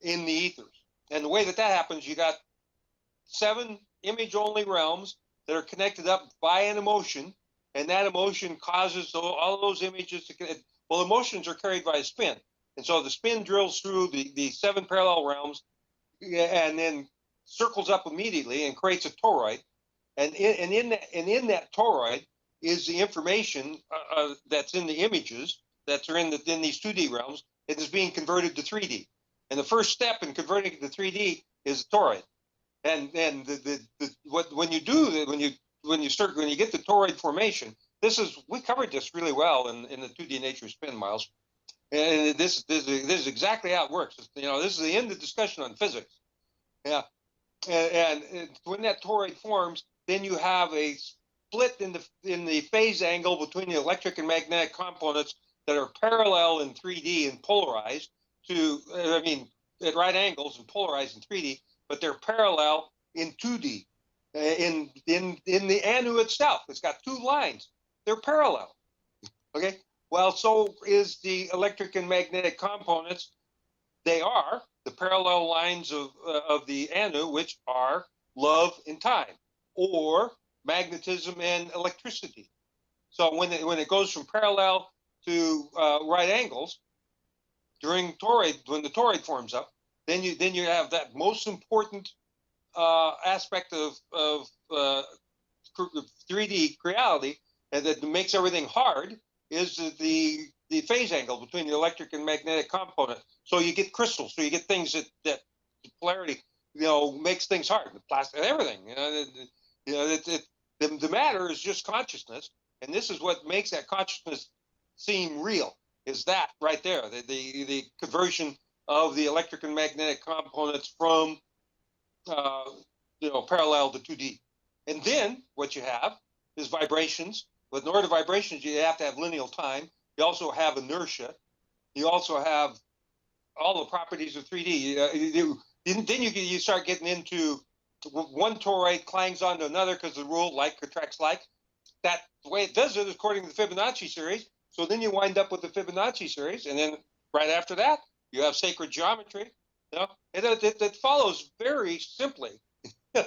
in the ethers. And the way that happens, you got 7 image-only realms that are connected up by an emotion, and that emotion causes all of those images to connect. Well, emotions are carried by a spin, and so the spin drills through the 7 parallel realms and then circles up immediately and creates a toroid. And in that toroid is the information that's in the images that are in these 2D realms. It is being converted to 3D. And the first step in converting it to 3D is the toroid. And when you get the toroid formation, we covered this really well in the 2D nature spin, Miles. And this is exactly how it works. This is the end of the discussion on physics. Yeah. And when that toroid forms, then you have a split in the phase angle between the electric and magnetic components that are parallel in 3D and polarized at right angles and polarized in 3D, but they're parallel in 2D. In the anu itself, it's got 2 lines. They're parallel. Okay. Well, so is the electric and magnetic components. They are the parallel lines of the anu, which are love and time, or magnetism and electricity. So when it goes from parallel to right angles when the toroid forms up, then you have that most important aspect of 3D reality, and that makes everything hard is the phase angle between the electric and magnetic component. So you get crystals, so you get things that polarity, makes things hard. The plastic, everything, the matter is just consciousness, and this is what makes that consciousness seem real. Is that right there, the conversion of the electric and magnetic components from parallel to 2D, and then what you have is vibrations. But in order to vibrations, you have to have lineal time. You also have inertia. You also have all the properties of 3D. Then you start getting into one toroid clangs onto another because the rule like attracts like. That the way it does it is according to the Fibonacci series. So then you wind up with the Fibonacci series, and then right after that you have sacred geometry. It follows very simply, and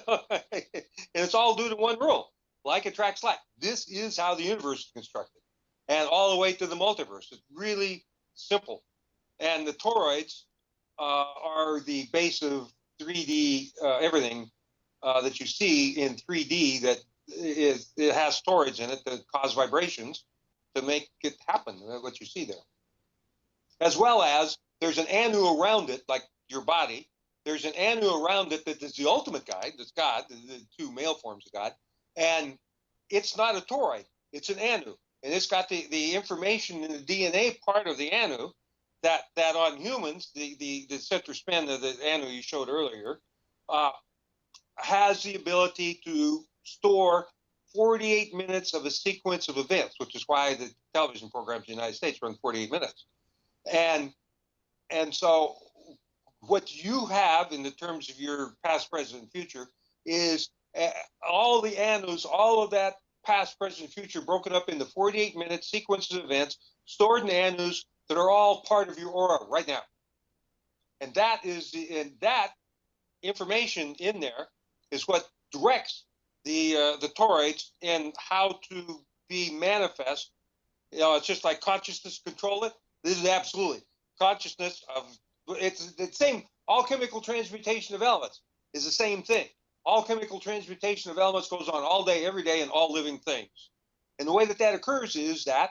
it's all due to one rule: like attracts like. This is how the universe is constructed, and all the way to the multiverse. It's really simple. And the toroids are the base of 3D everything that you see in 3D. It has toroids in it that cause vibrations to make it happen. What you see there, as well as there's an anu around it, like your body. There's an anu around it that is the ultimate guide. That's God, the 2 male forms of God, and it's not a toroid. It's an anu, and it's got the information in the DNA part of the anu that on humans, the center spin of the anu you showed earlier, has the ability to store 48 minutes of a sequence of events, which is why the television programs in the United States run 48 minutes. And so what you have in the terms of your past, present, and future is all the anus, all of that past, present, future broken up into 48-minute sequences of events stored in anus that are all part of your aura right now. And that information in there is what directs the toroids in how to be manifest. It's just like consciousness control it. This is absolutely consciousness of. It's the same. All chemical transmutation of elements is the same thing. All chemical transmutation of elements goes on all day, every day, in all living things. And the way that occurs is that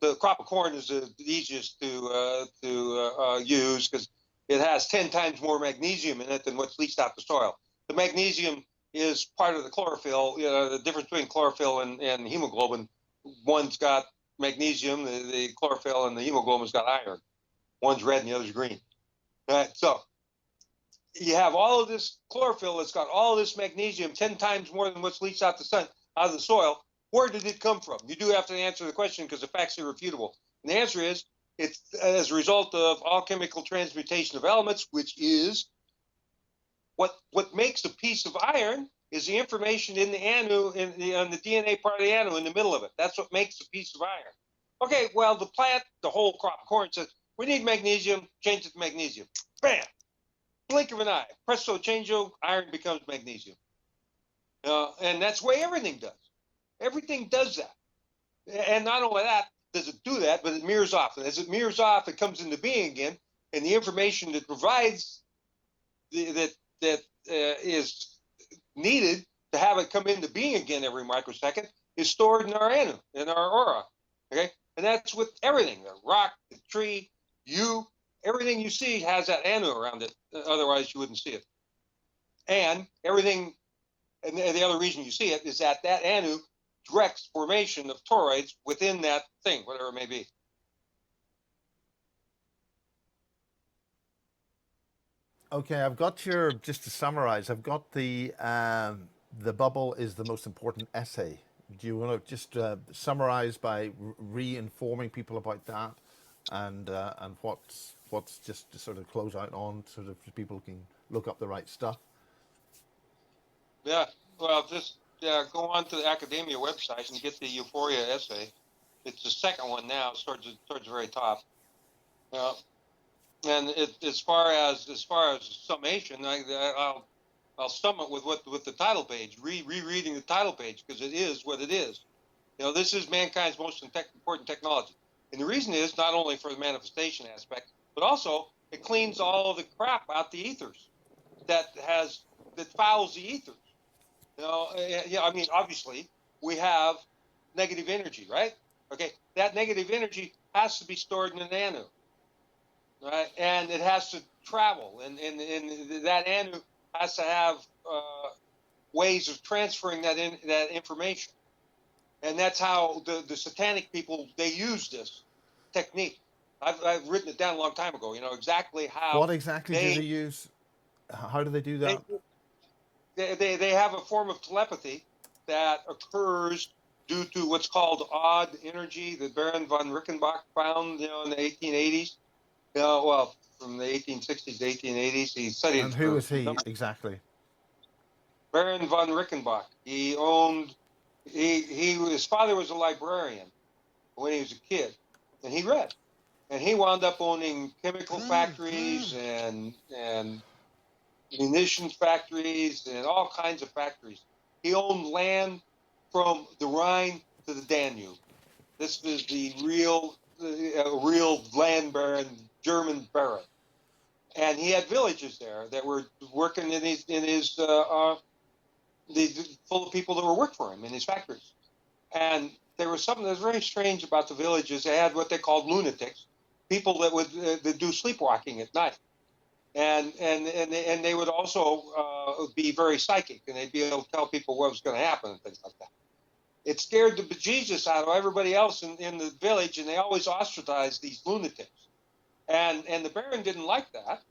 the crop of corn is the easiest to use because it has 10 times more magnesium in it than what's leached out the soil. The magnesium is part of the chlorophyll. The difference between chlorophyll and hemoglobin. One's got magnesium, the chlorophyll, and the hemoglobin's got iron. One's red and the other's green. So you have all of this chlorophyll that's got all of this magnesium 10 times more than what's leached out of the soil. Where did it come from? You do have to answer the question because the facts are irrefutable. And the answer is it's as a result of all chemical transmutation of elements, which is what makes a piece of iron is the information in the anu, on the DNA part of the anu in the middle of it. That's what makes a piece of iron. Okay, well, the plant, the whole crop of corn says, we need magnesium, change it to magnesium. Bam! Blink of an eye. Presto changeo, iron becomes magnesium. And that's the way everything does. Everything does that. And not only that, does it do that, but it mirrors off. And as it mirrors off, it comes into being again, and the information that provides that is needed to have it come into being again every microsecond is stored in our anu, in our aura. Okay, and that's with everything: the rock, the tree, everything you see has that anu around it. Otherwise, you wouldn't see it. And everything, and the other reason you see it is that anu directs formation of toroids within that thing, whatever it may be. Okay, I've got just to summarize, I've got the bubble is the most important essay. Do you want to just summarize by re-informing people about that, and what's just to sort of close out on, sort of so people can look up the right stuff? Yeah, well, just go on to the academia website and get the Euphoria essay. It's the second one now, towards the very top. And as far as summation, I'll sum it with the title page, rereading the title page, because it is what it is. This is mankind's most important technology, and the reason is not only for the manifestation aspect, but also it cleans all of the crap out the ethers that fouls the ethers. I mean, obviously we have negative energy, right? Okay, that negative energy has to be stored in an anu. Right, and it has to travel, and that anu has to have ways of transferring that information, and that's how the satanic people, they use this technique. I've written it down a long time ago. Exactly how. What exactly do they use? How do they do that? They have a form of telepathy that occurs due to what's called odd energy that Baron von Reichenbach found, in the 1880s. Well, from the 1860s to 1880s, he studied. And who was he exactly? Baron von Reichenbach. His father was a librarian when he was a kid, and he read, and he wound up owning chemical factories and munitions factories and all kinds of factories. He owned land from the Rhine to the Danube. This is the real land baron, German baron, and he had villages there that were working in his full of people that were working for him in his factories. And there was something that was very strange about the villages. They had what they called lunatics, people that would do sleepwalking at night, and they would also be very psychic, and they'd be able to tell people what was going to happen and things like that. It scared the bejesus out of everybody else in the village, and they always ostracized these lunatics. And the Baron didn't like that,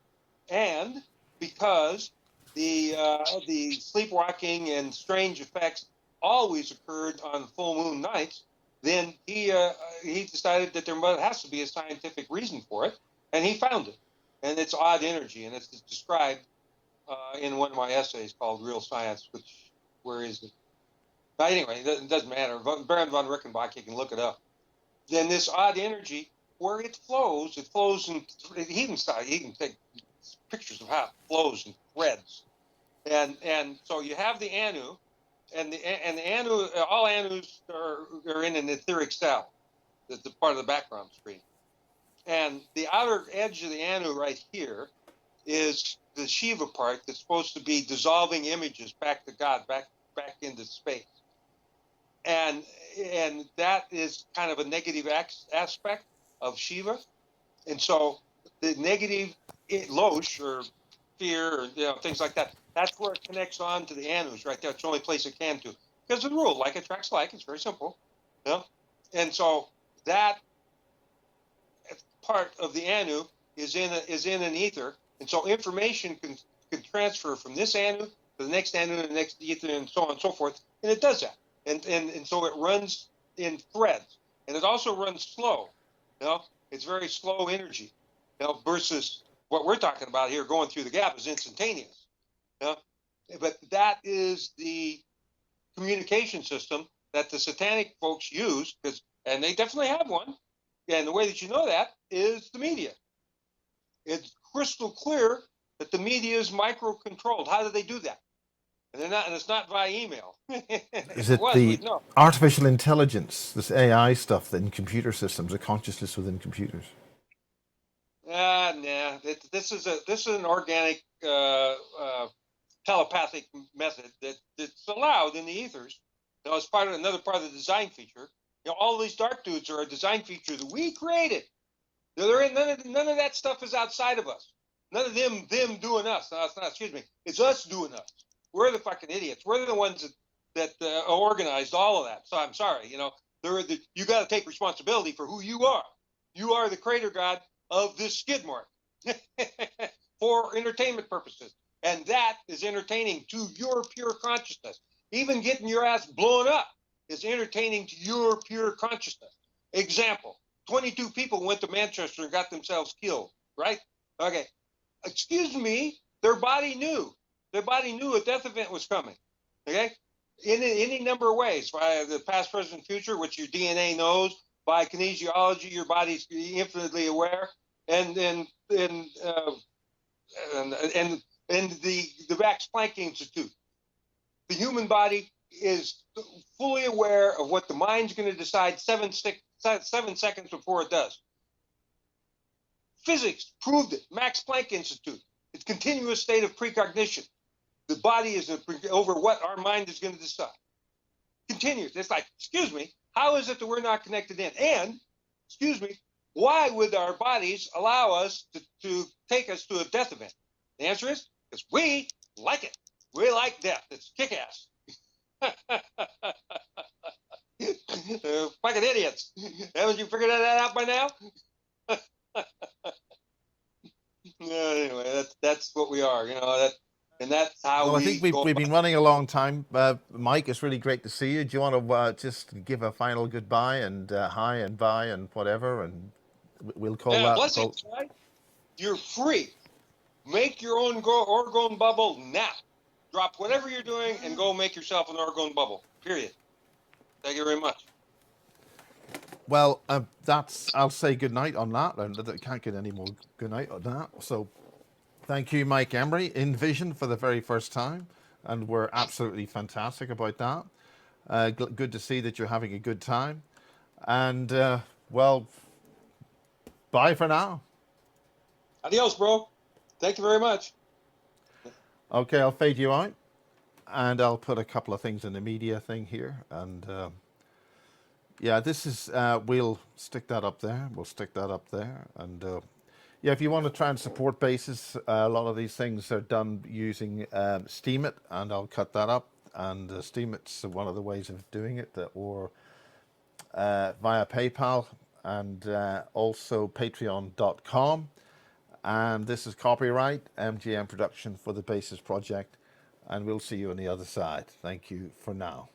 and because the sleepwalking and strange effects always occurred on full moon nights, then he decided that there has to be a scientific reason for it, and he found it. And it's odd energy, and it's described in one of my essays called Real Science, where is it? But anyway, it doesn't matter. Baron von Reichenbach, you can look it up. Then this odd energy, where it flows in, he can take pictures of how it flows in threads. And so you have the anu, and the anu, all anus are in an etheric cell. That's the part of the background screen. And the outer edge of the anu right here is the Shiva part that's supposed to be dissolving images back to God, back into space. And that is kind of a negative aspect of Shiva. And so the negative losh or fear or things like that, that's where it connects on to the anus right there. It's the only place it can to. Because the rule, like attracts like, it's very simple. And so that part of the anu is in an ether. And so information can transfer from this anu to the next anu and the next ether and so on and so forth. And it does that. And so it runs in threads, and it also runs slow. It's very slow energy. Versus what we're talking about here, going through the gap, is instantaneous. But that is the communication system that the satanic folks use, and they definitely have one. And the way that you know that is the media. It's crystal clear that the media is micro-controlled. How do they do that? and it's not via email. Is If it it was, the we'd know. artificial intelligence, this AI stuff in computer systems, a consciousness within computers? Nah. This is an organic telepathic method that's allowed in the ethers. It's another part of the design feature. All these dark dudes are a design feature that we created. None of that stuff is outside of us. None of them doing us. No, it's not. Excuse me. It's us doing us. We're the fucking idiots. We're the ones that organized all of that. So I'm sorry. You got to take responsibility for who you are. You are the creator god of this skid mark for entertainment purposes, and that is entertaining to your pure consciousness. Even getting your ass blown up is entertaining to your pure consciousness. Example: 22 people went to Manchester and got themselves killed, right? Okay. Excuse me, their body knew. Their body knew a death event was coming, okay? In any number of ways, by the past, present, future, which your DNA knows, by kinesiology, your body's infinitely aware, and the Max Planck Institute. The human body is fully aware of what the mind's going to decide 7 seconds before it does. Physics proved it. Max Planck Institute. It's continuous state of precognition. The body is over what our mind is going to decide. Continuous. It's like, excuse me, how is it that we're not connected in? And, excuse me, why would our bodies allow us to take us to a death event? The answer is because we like it. We like death. It's kick-ass. Fucking idiots. Haven't you figured that out by now? Anyway, that's what we are, and that's how Well, I we think we've go. been running a long time. Mike, it's really great to see you. Do you want to just give a final goodbye and hi and bye and whatever, and we'll call Yeah, that. blessings, right? You're free. Make your own orgone bubble now. Drop whatever you're doing and go make yourself an orgone bubble. Period. Thank you very much. Well, I'll say good night on that, and I can't get any more good night on that. So, thank you, Mike Emery, in Vision for the very first time, and we're absolutely fantastic about that. Good to see that you're having a good time, and well, bye for now. Adios, bro. Thank you very much. Okay, I'll fade you out, and I'll put a couple of things in the media thing here, and yeah, this is we'll stick that up there. We'll stick that up there, and yeah, if you want to try and support bases, a lot of these things are done using Steemit, and I'll cut that up. And Steemit's one of the ways of doing it, or via PayPal, and also Patreon.com. And this is copyright MGM production for the Basis Project, and we'll see you on the other side. Thank you for now.